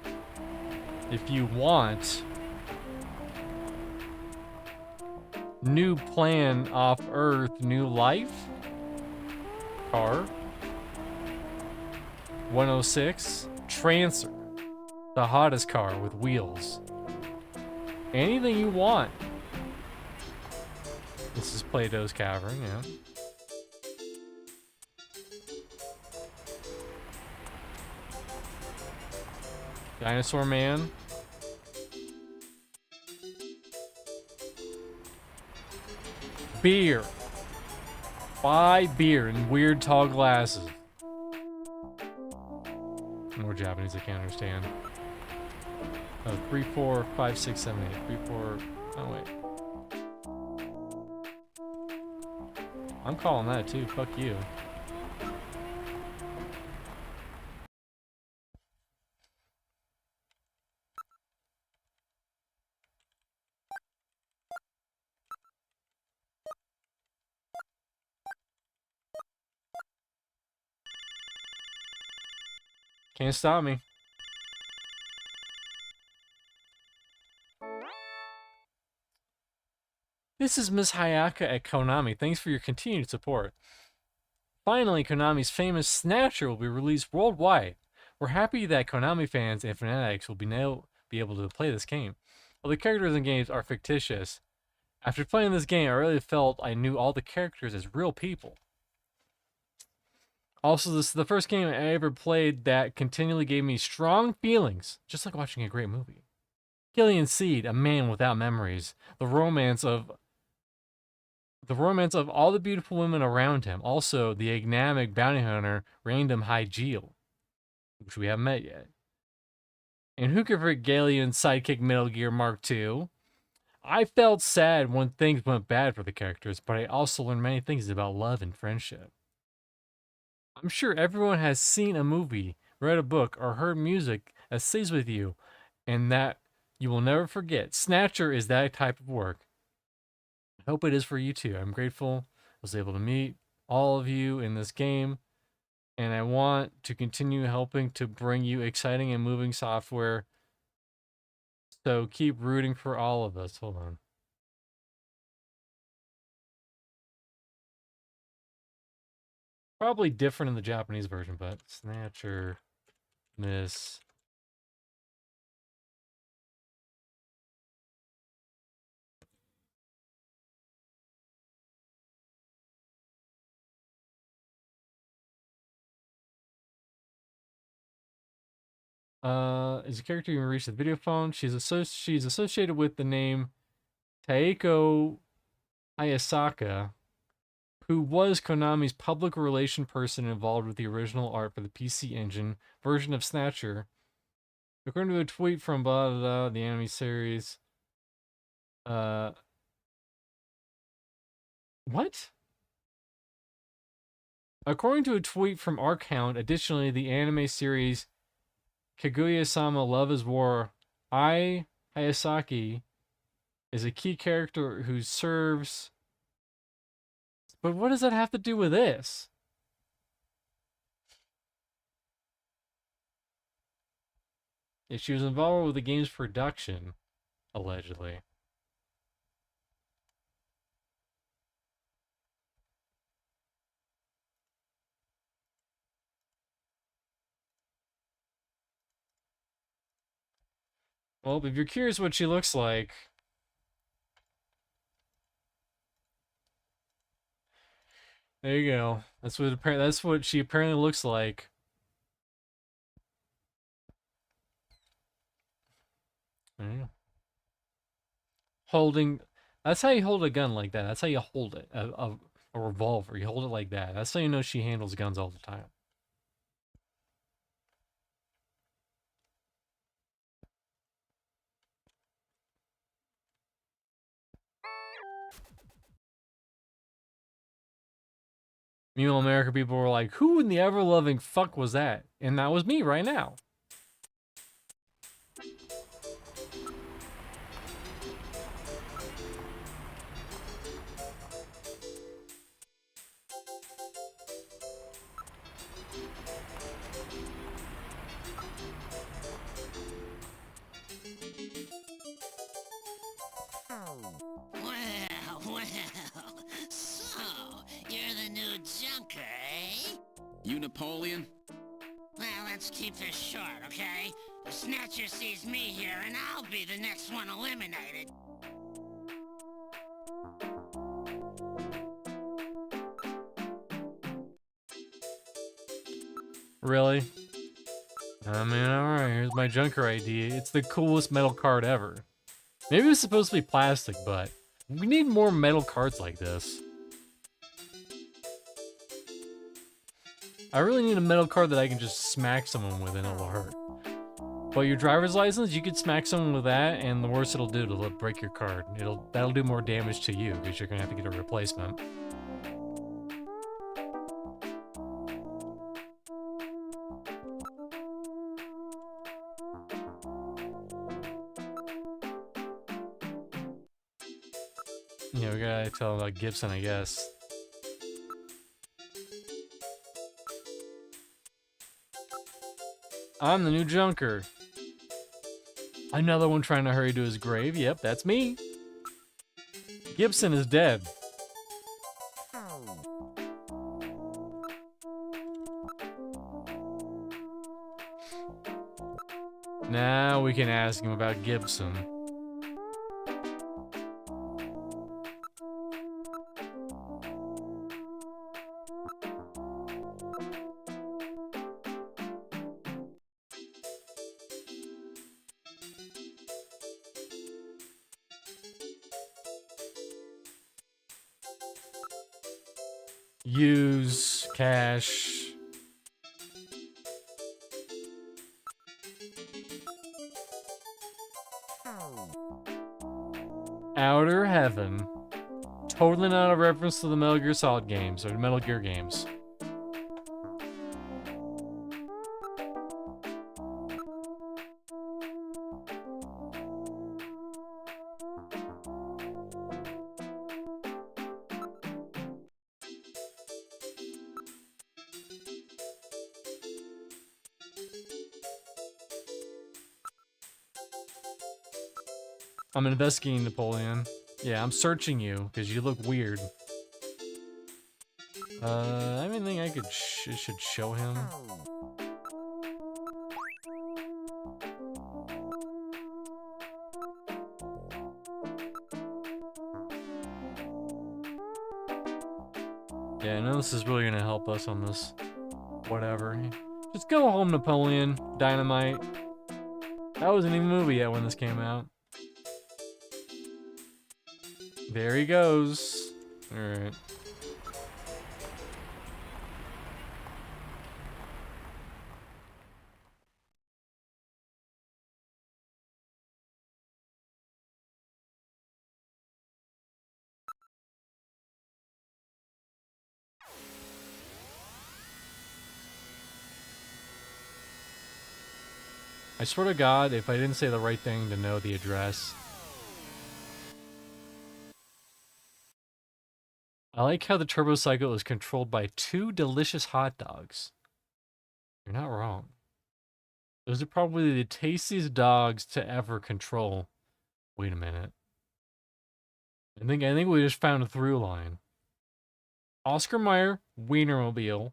If you want. New plan off Earth, new life. Car. 106. Trancer. The hottest car with wheels. Anything you want. This is Plato's Cavern, yeah. Dinosaur Man. Beer. Buy beer in weird tall glasses. More Japanese I can't understand. Oh, 3, 4, 5, 6, 7, 8. 3, 4. Oh, wait. I'm calling that too. Fuck you. Can't stop me. This is Ms. Hayaka at Konami. Thanks for your continued support. Finally, Konami's famous Snatcher will be released worldwide. We're happy that Konami fans and fanatics will be able to play this game. While the characters in games are fictitious, after playing this game, I really felt I knew all the characters as real people. Also, this is the first game I ever played that continually gave me strong feelings, just like watching a great movie. Gillian Seed, a man without memories, the romance of all the beautiful women around him. Also, the enigmatic bounty hunter, Random Hygeal, which we haven't met yet. And who could forget Gillian's sidekick Metal Gear Mark II? I felt sad when things went bad for the characters, but I also learned many things about love and friendship. I'm sure everyone has seen a movie, read a book, or heard music that stays with you and that you will never forget. Snatcher is that type of work. I hope it is for you too. I'm grateful I was able to meet all of you in this game, and I want to continue helping to bring you exciting and moving software. So keep rooting for all of us. Hold on. Probably different in the Japanese version, but Snatcher, Miss. Is a character you can reach the video phone. She's associated with the name Taeko Hayasaka, who was Konami's public relation person involved with the original art for the PC Engine version of Snatcher. According to a tweet from blah, blah, blah, the anime series. What? According to a tweet from Archound, additionally, the anime series Kaguya-sama Love is War, Ai Hayasaki is a key character who serves... But what does that have to do with this? Yeah, she was involved with the game's production, allegedly. Well, if you're curious what she looks like, there you go. That's what she apparently looks like. There you go. Holding. That's how you hold a gun like that. That's how you hold it. A revolver. You hold it like that. That's how you know she handles guns all the time. Meanwhile, American people were like, who in the ever-loving fuck was that? And that was me right now. Well. So, you're the new junker, eh? You Napoleon? Well, let's keep this short, okay? The Snatcher sees me here, and I'll be the next one eliminated. Really? I mean, alright, here's my Junker ID. It's the coolest metal card ever. Maybe it's supposed to be plastic, but we need more metal cards like this. I really need a metal card that I can just smack someone with and it'll hurt. But your driver's license, you could smack someone with that, and the worst it'll do, it'll break your card. That'll do more damage to you, because you're gonna have to get a replacement. Yeah, we gotta tell about Gibson, I guess. I'm the new Junker. Another one trying to hurry to his grave. Yep, that's me. Gibson is dead. Now we can ask him about Gibson. Use cash. Outer Heaven. Totally not a reference to the Metal Gear Solid games or Metal Gear games. I'm investigating Napoleon. Yeah, I'm searching you because you look weird. Anything I could should show him? Yeah, I know this is really gonna help us on this. Whatever. Just go home, Napoleon. Dynamite. That wasn't even a movie yet when this came out. There he goes. Alright. I swear to God, if I didn't say the right thing to know the address. I like how the turbo cycle is controlled by 2 delicious hot dogs. You're not wrong. Those are probably the tastiest dogs to ever control. Wait a minute. I think we just found a through line. Oscar Mayer Wienermobile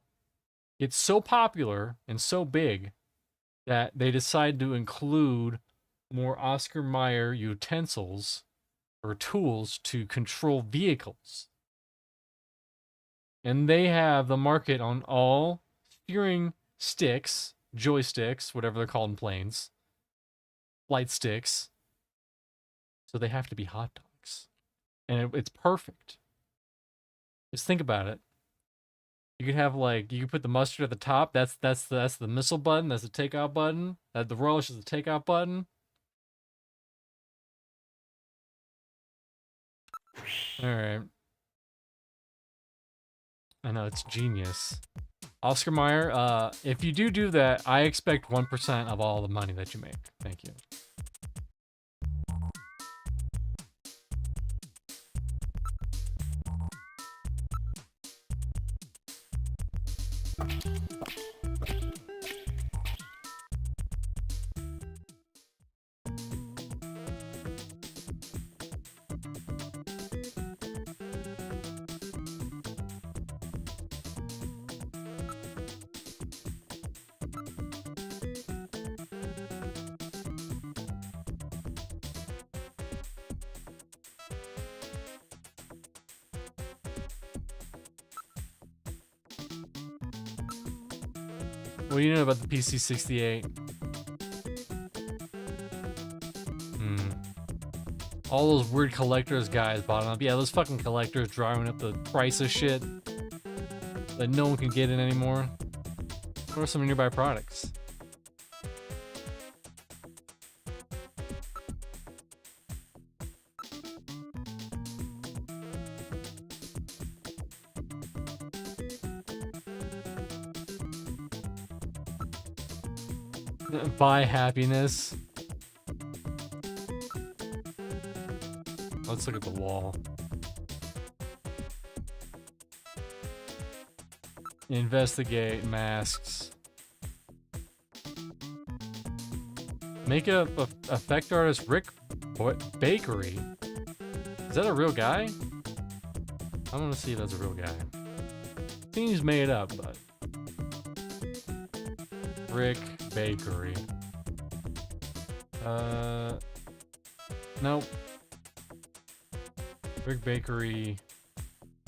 gets so popular and so big that they decide to include more Oscar Mayer utensils or tools to control vehicles. And they have the market on all steering sticks, joysticks, whatever they're called in planes, flight sticks. So they have to be hot dogs. And it's perfect. Just think about it. You could have you could put the mustard at the top. That's the missile button. That's the takeout button. The relish is the takeout button. All right. I know, it's genius. Oscar Mayer, if you do that, I expect 1% of all the money that you make. Thank you. What do you know about the PC-68? All those weird collectors guys bought up. Yeah, those fucking collectors driving up the price of shit that no one can get in anymore. What are some nearby products? Buy happiness. Let's look at the wall. Investigate masks. Makeup effect artist Rick Bakery. Is that a real guy? I want to see if that's a real guy. Seems made up, but Rick Bakery. Nope. Rick Bakery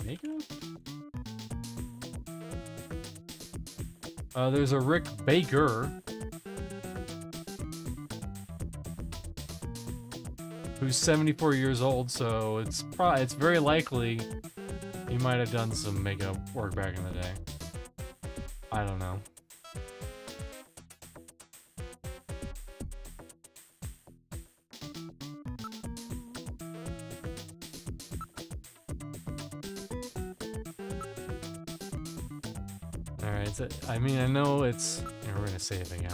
makeup? There's a Rick Baker who's 74 years old, so it's very likely he might have done some makeup work back in the day. I don't know. I mean, I know it's... Yeah, we're gonna save again.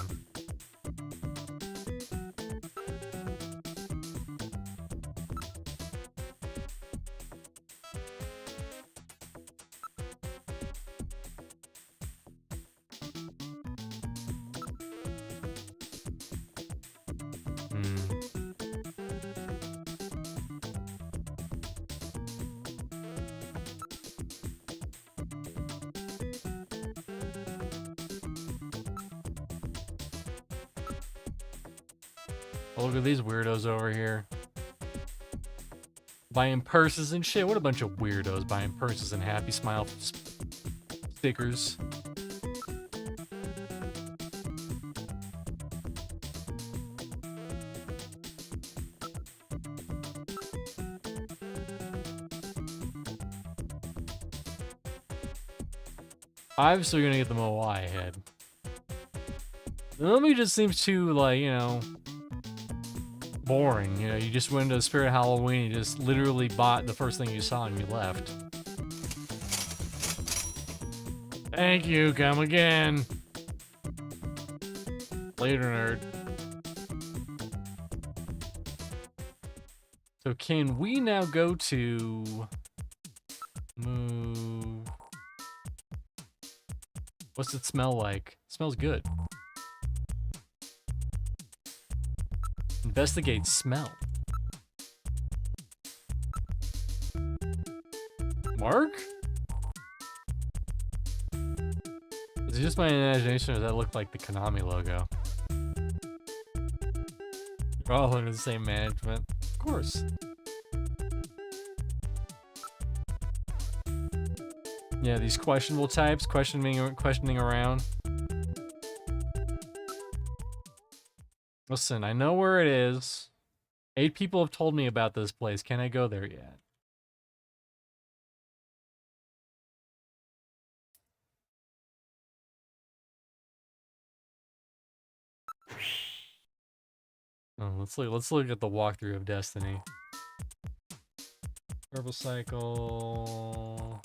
Oh, look at these weirdos over here. Buying purses and shit. What a bunch of weirdos buying purses and happy smile stickers. Obviously, you're gonna get the Moai head. The movie just seems too, like, you know, boring. You know, you just went to Spirit Halloween, you just literally bought the first thing you saw and you left. Thank you, come again. Later, nerd. So can we now go to... Move... What's it smell like? It smells good. Investigate smell. Mark? Is it just my imagination or does that look like the Konami logo? We're all under the same management. Of course. Yeah, these questionable types, questioning around. Listen, I know where it is. 8 people have told me about this place. Can I go there yet? Oh, let's look at the walkthrough of Destiny. Purple cycle.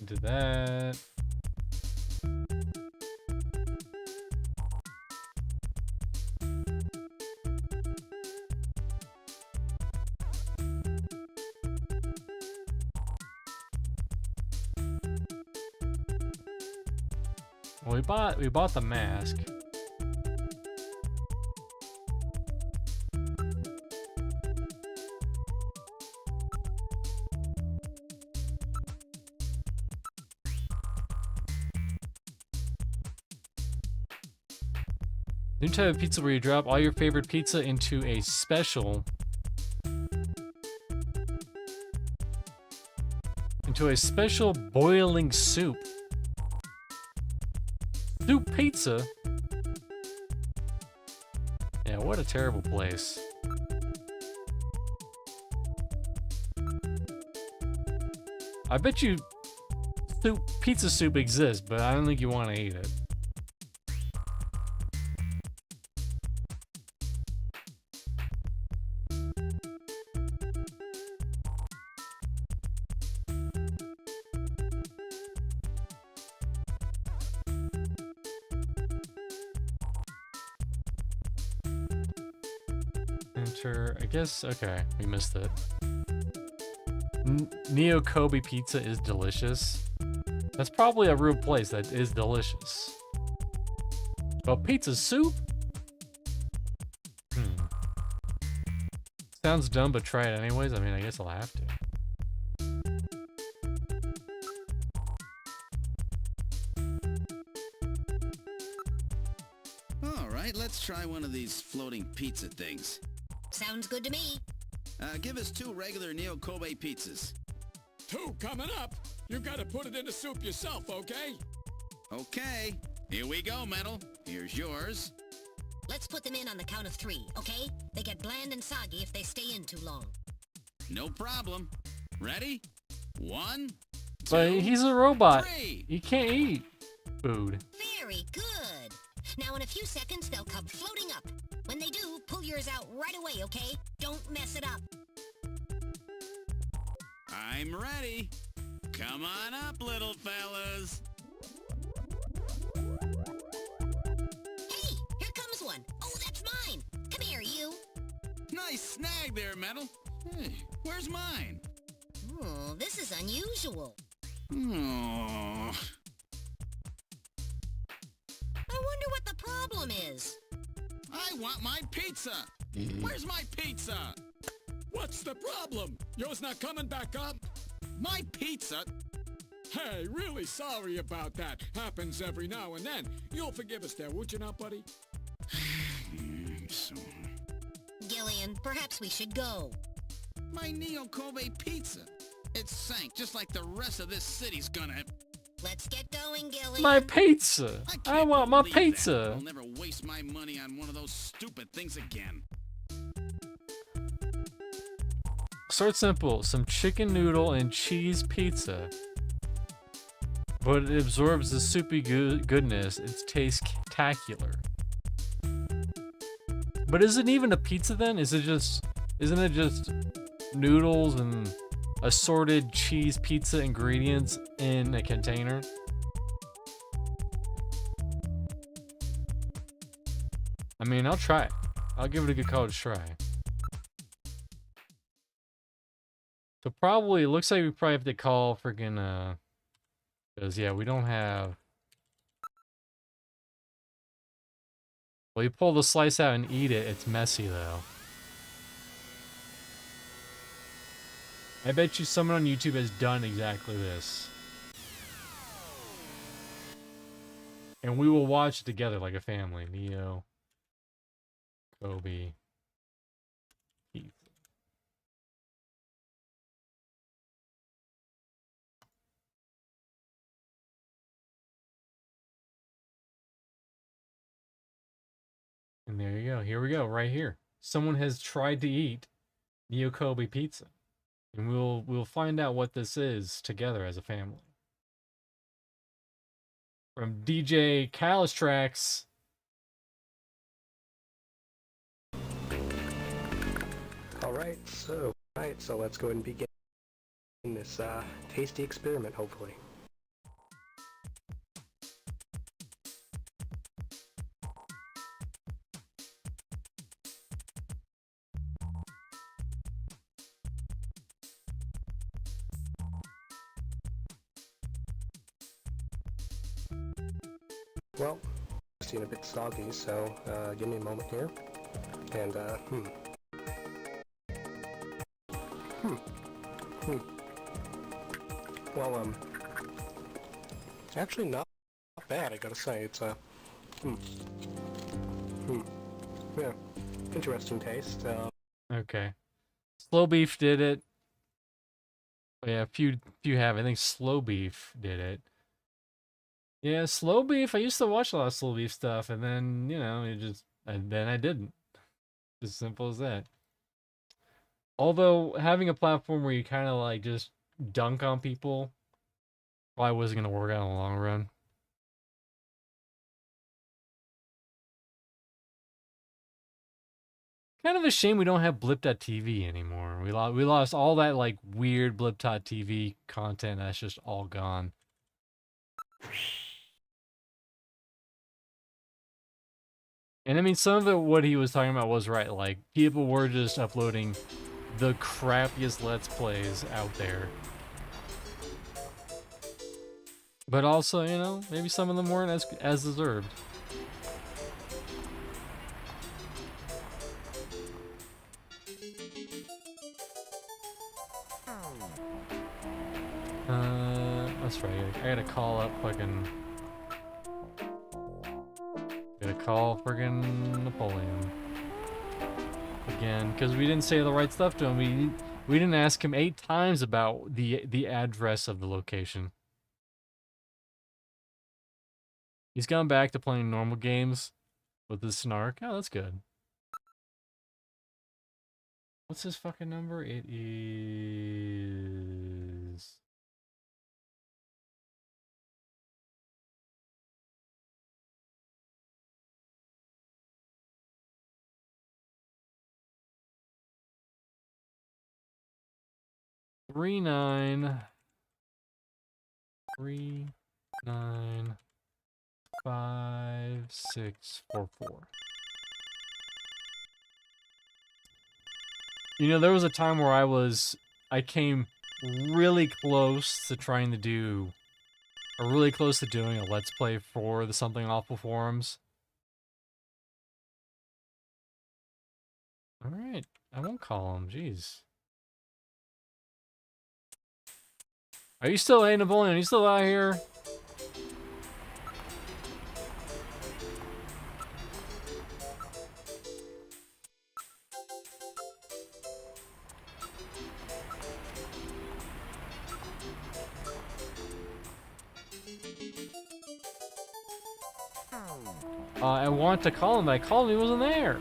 Do that. Well, we bought the mask. New type of pizza where you drop all your favorite pizza into a special boiling soup. Soup Pizza? Yeah, what a terrible place. I bet you pizza soup exists, but I don't think you want to eat it. Enter, I guess, okay, we missed it. Neo Kobe pizza is delicious. That's probably a real place that is delicious. But pizza soup? Sounds dumb, but try it anyways. I mean, I guess I'll have to. All right, let's try one of these floating pizza things. Sounds good to me. Give us 2 regular Neo Kobe pizzas. 2 coming up. You gotta put it in the soup yourself, okay? Okay. Here we go, Metal. Here's yours. Let's put them in on the count of 3, okay? They get bland and soggy if they stay in too long. No problem. Ready? 1, 2, But he's a robot. 3. He can't eat food. Very good. Now in a few seconds, they'll come floating up. When they do, pull yours out right away, okay? Don't mess it up. I'm ready. Come on up, little fellas. Hey, here comes one. Oh, that's mine. Come here, you. Nice snag there, Metal. Hey, where's mine? Oh, this is unusual. Oh. I wonder what the problem is. I want my pizza. Where's my pizza? What's the problem? Yours not coming back up? My pizza? Hey, really sorry about that. Happens every now and then. You'll forgive us there, would you not, buddy? Gillian, perhaps we should go. My Neo Kobe pizza. It sank just like the rest of this city's gonna. Let's get going, Gillian. My pizza! I want my pizza! I'll never waste my money on one of those stupid things again. Start simple. Some chicken noodle and cheese pizza. But it absorbs the soupy goodness. It's taste-tacular. But is it even a pizza then? Isn't it just noodles and assorted cheese pizza ingredients in a container? I mean, I'll try it. I'll give it a good college try. So probably, it looks like we probably have to call freaking, because yeah, we don't have... Well, you pull the slice out and eat it, it's messy though. I bet you someone on YouTube has done exactly this. And we will watch it together like a family. Neo, Kobe, Keith. And there you go. Here we go, right here. Someone has tried to eat Neo Kobe pizza. And we'll find out what this is together as a family. From DJ Calistrax. Alright, so let's go ahead and begin this tasty experiment, hopefully. Well, it's a bit soggy, so give me a moment here. And, Well, it's actually not bad, I gotta say. It's, yeah, interesting taste. Okay. Slow Beef did it. Yeah, a few have. I think Slow Beef did it. Yeah, Slow Beef. I used to watch a lot of Slow Beef stuff, and then and then I didn't. As simple as that. Although having a platform where you kind of like just dunk on people probably wasn't gonna work out in the long run. Kind of a shame we don't have Blip.tv anymore. We lost all that like weird Blip.tv content. That's just all gone. And I mean, some of what he was talking about was right. Like, people were just uploading the crappiest Let's Plays out there. But also, you know, maybe some of them weren't as deserved. That's right. I gotta call up fucking... Gotta call friggin' Napoleon. Again, because we didn't say the right stuff to him. We didn't ask him 8 times about the address of the location. He's gone back to playing normal games with his snark. Oh, that's good. What's his fucking number? It is... Three nine 5644. You know, there was a time where I came really close to trying to do, or really close to doing a Let's Play for the Something Awful forums. Alright, I won't call him, jeez. Are you still, hey Napoleon, are you still out here? I want to call him, but I called him, he wasn't there.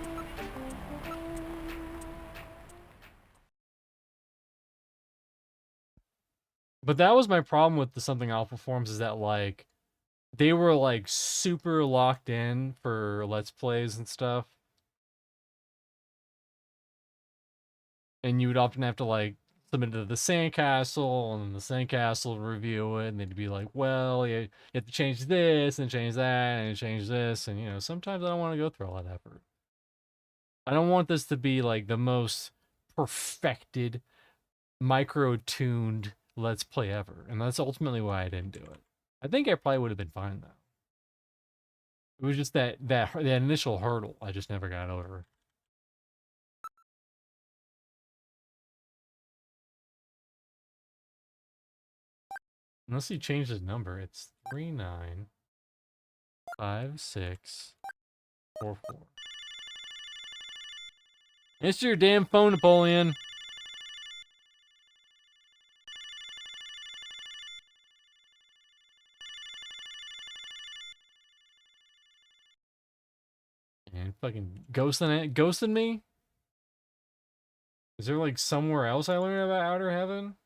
But that was my problem with the Something Alpha forums, is that, like, they were, like, super locked in for Let's Plays and stuff. And you would often have to, like, submit it to the Sandcastle, and then the Sandcastle would review it, and they'd be like, well, you have to change this, and change that, and change this, and, you know, sometimes I don't want to go through all that effort. I don't want this to be, like, the most perfected, micro-tuned Let's Play ever, and that's ultimately why I didn't do it. I think I probably would have been fine, though. It was just that initial hurdle I just never got over. Unless he changed his number, it's 395644. Answer your damn phone, Napoleon. And fucking ghosting me? Is there like somewhere else I learned about Outer Heaven?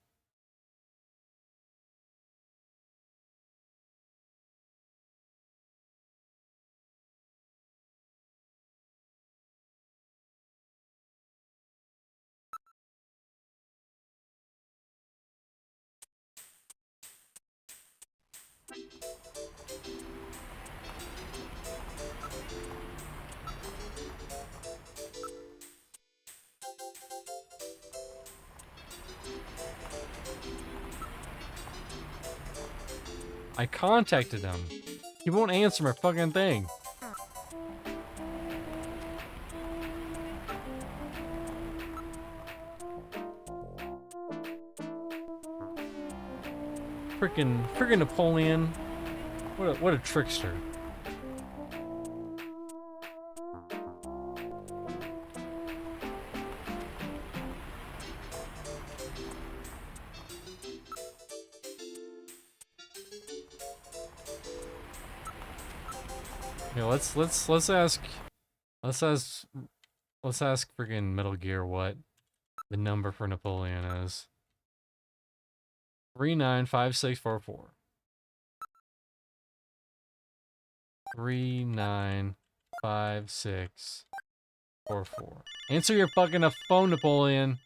I contacted him. He won't answer my fucking thing. Frickin' Napoleon. What a trickster. Yeah, let's ask freaking Metal Gear what the number for Napoleon is. 395644. 395644. Answer your fucking phone, Napoleon.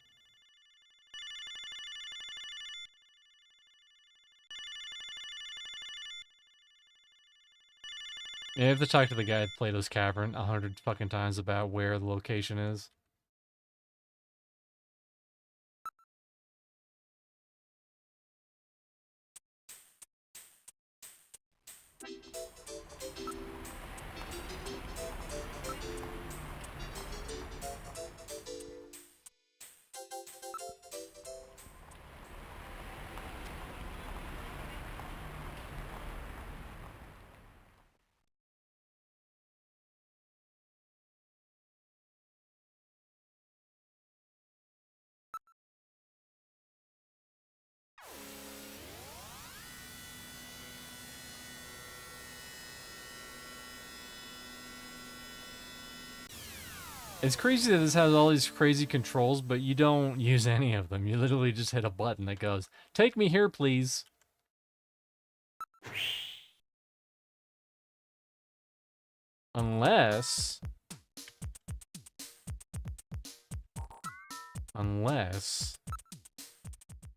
You have to talk to the guy at Plato's Cavern 100 fucking times about where the location is. It's crazy that this has all these crazy controls, but you don't use any of them. You literally just hit a button that goes, "Take me here, please." Unless I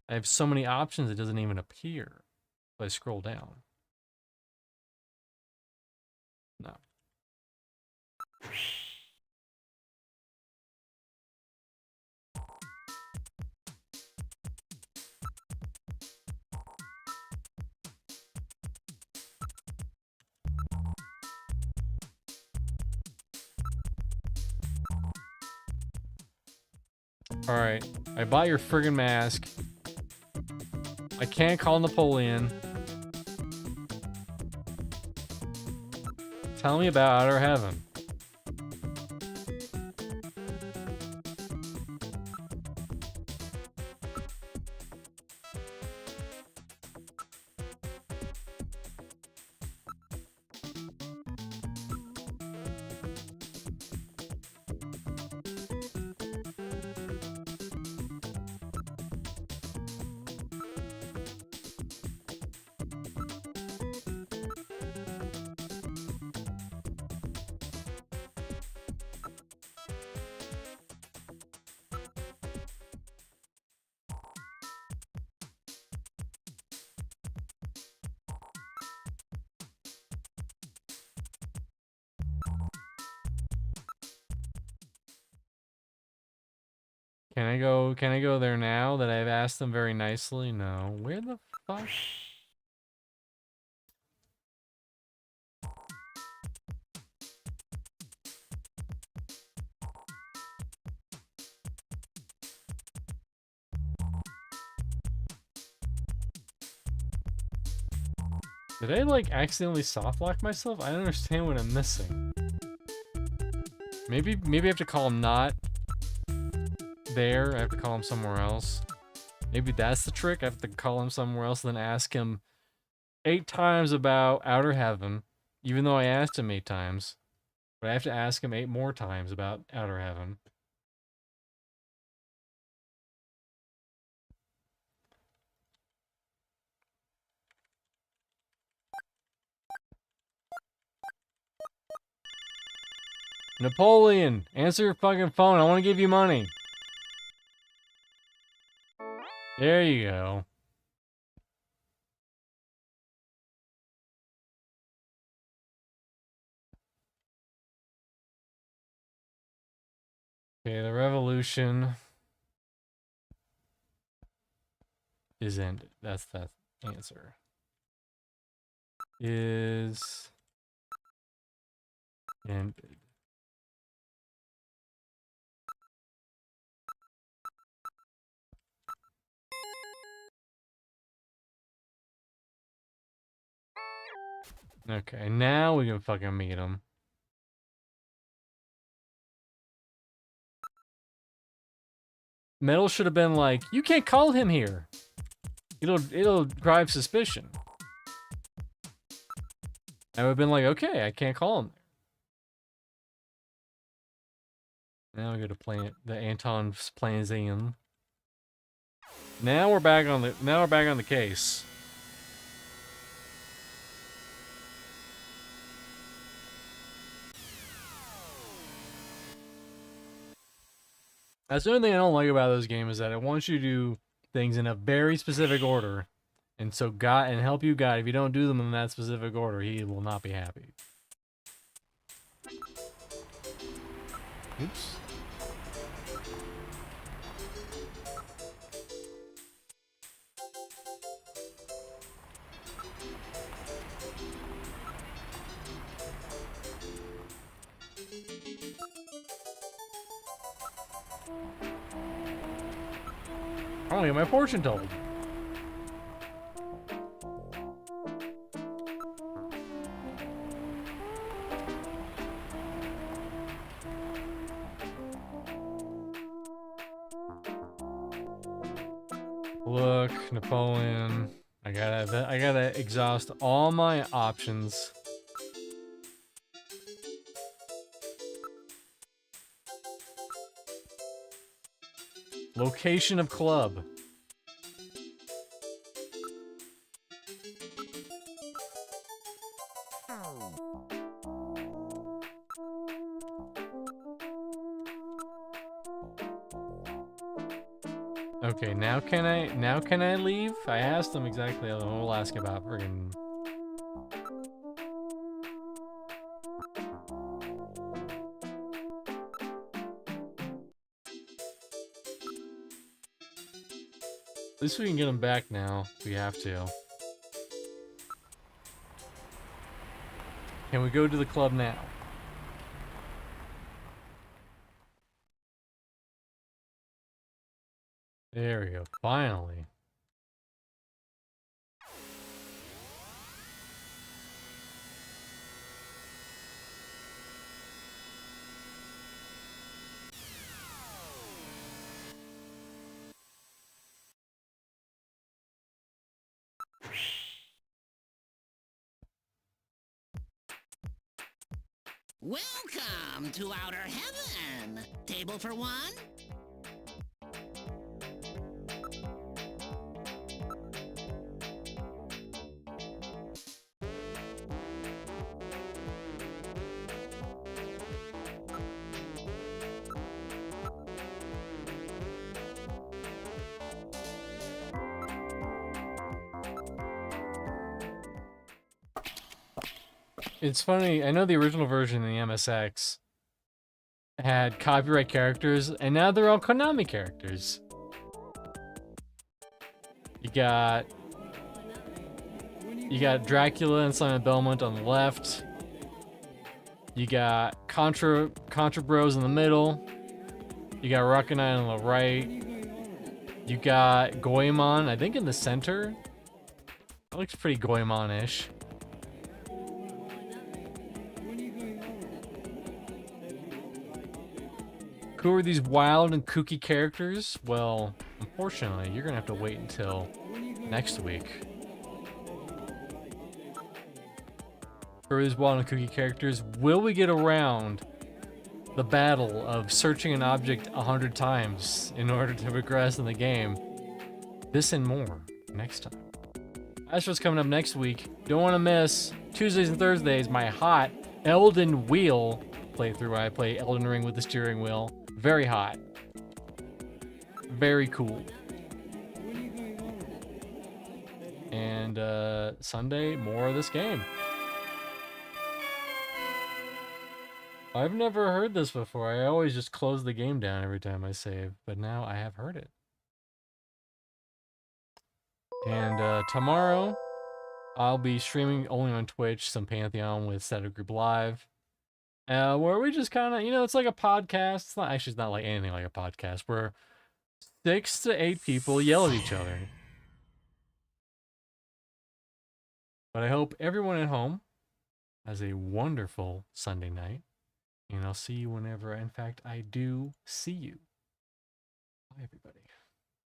have so many options it doesn't even appear if I scroll down. No. Alright, I bought your friggin' mask. I can't call Napoleon. Tell me about Outer Heaven. Can I go there now that I've asked them very nicely? No. Where the fuck? Did I like accidentally soft lock myself? I don't understand what I'm missing. Maybe I have to call him not there. I have to call him somewhere else. Maybe that's the trick. I have to call him somewhere else and then ask him 8 times about Outer Heaven, even though I asked him 8 times. But I have to ask him 8 more times about Outer Heaven. Napoleon, answer your fucking phone. I want to give you money. There you go. Okay, the revolution is ended. That's that answer. Is ended. Okay, now we can fucking meet him. Metal should have been like, you can't call him here. It'll drive suspicion. I would have been like, okay, I can't call him there. Now we go to the Anton's Planzine. Now we're back on the case. That's the only thing I don't like about this game is that it wants you to do things in a very specific order. And so God, and help you God, if you don't do them in that specific order, he will not be happy. Oops. I want to get my fortune told. Look, Napoleon. I gotta exhaust all my options. Location of club. Okay, now can I leave? I asked them exactly. We'll ask about friggin'. At least we can get them back now. If we have to. Can we go to the club now? There we go. Finally. Welcome to Outer Heaven. Table for one? It's funny, I know the original version in the MSX had copyright characters, and now they're all Konami characters. You got Dracula and Simon Belmont on the left. You got Contra Bros in the middle. You got Rockanite on the right. You got Goemon, I think, in the center. That looks pretty Goemon-ish. Who are these wild and kooky characters? Well, unfortunately, you're gonna have to wait until next week. Who are these wild and kooky characters? Will we get around the battle of searching an object 100 times in order to progress in the game? This and more next time. That's what's coming up next week. Don't want to miss Tuesdays and Thursdays, my hot Elden Wheel playthrough where I play Elden Ring with the steering wheel. Very hot. Very cool. And Sunday, more of this game. I've never heard this before. I always just close the game down every time I save, but now I have heard it. And tomorrow, I'll be streaming only on Twitch some Pantheon with Static Group Live. Where we just kind of, it's like a podcast. It's not like anything like a podcast, where 6 to 8 people yell at each other. But I hope everyone at home has a wonderful Sunday night. And I'll see you whenever, in fact, I do see you. Bye, everybody.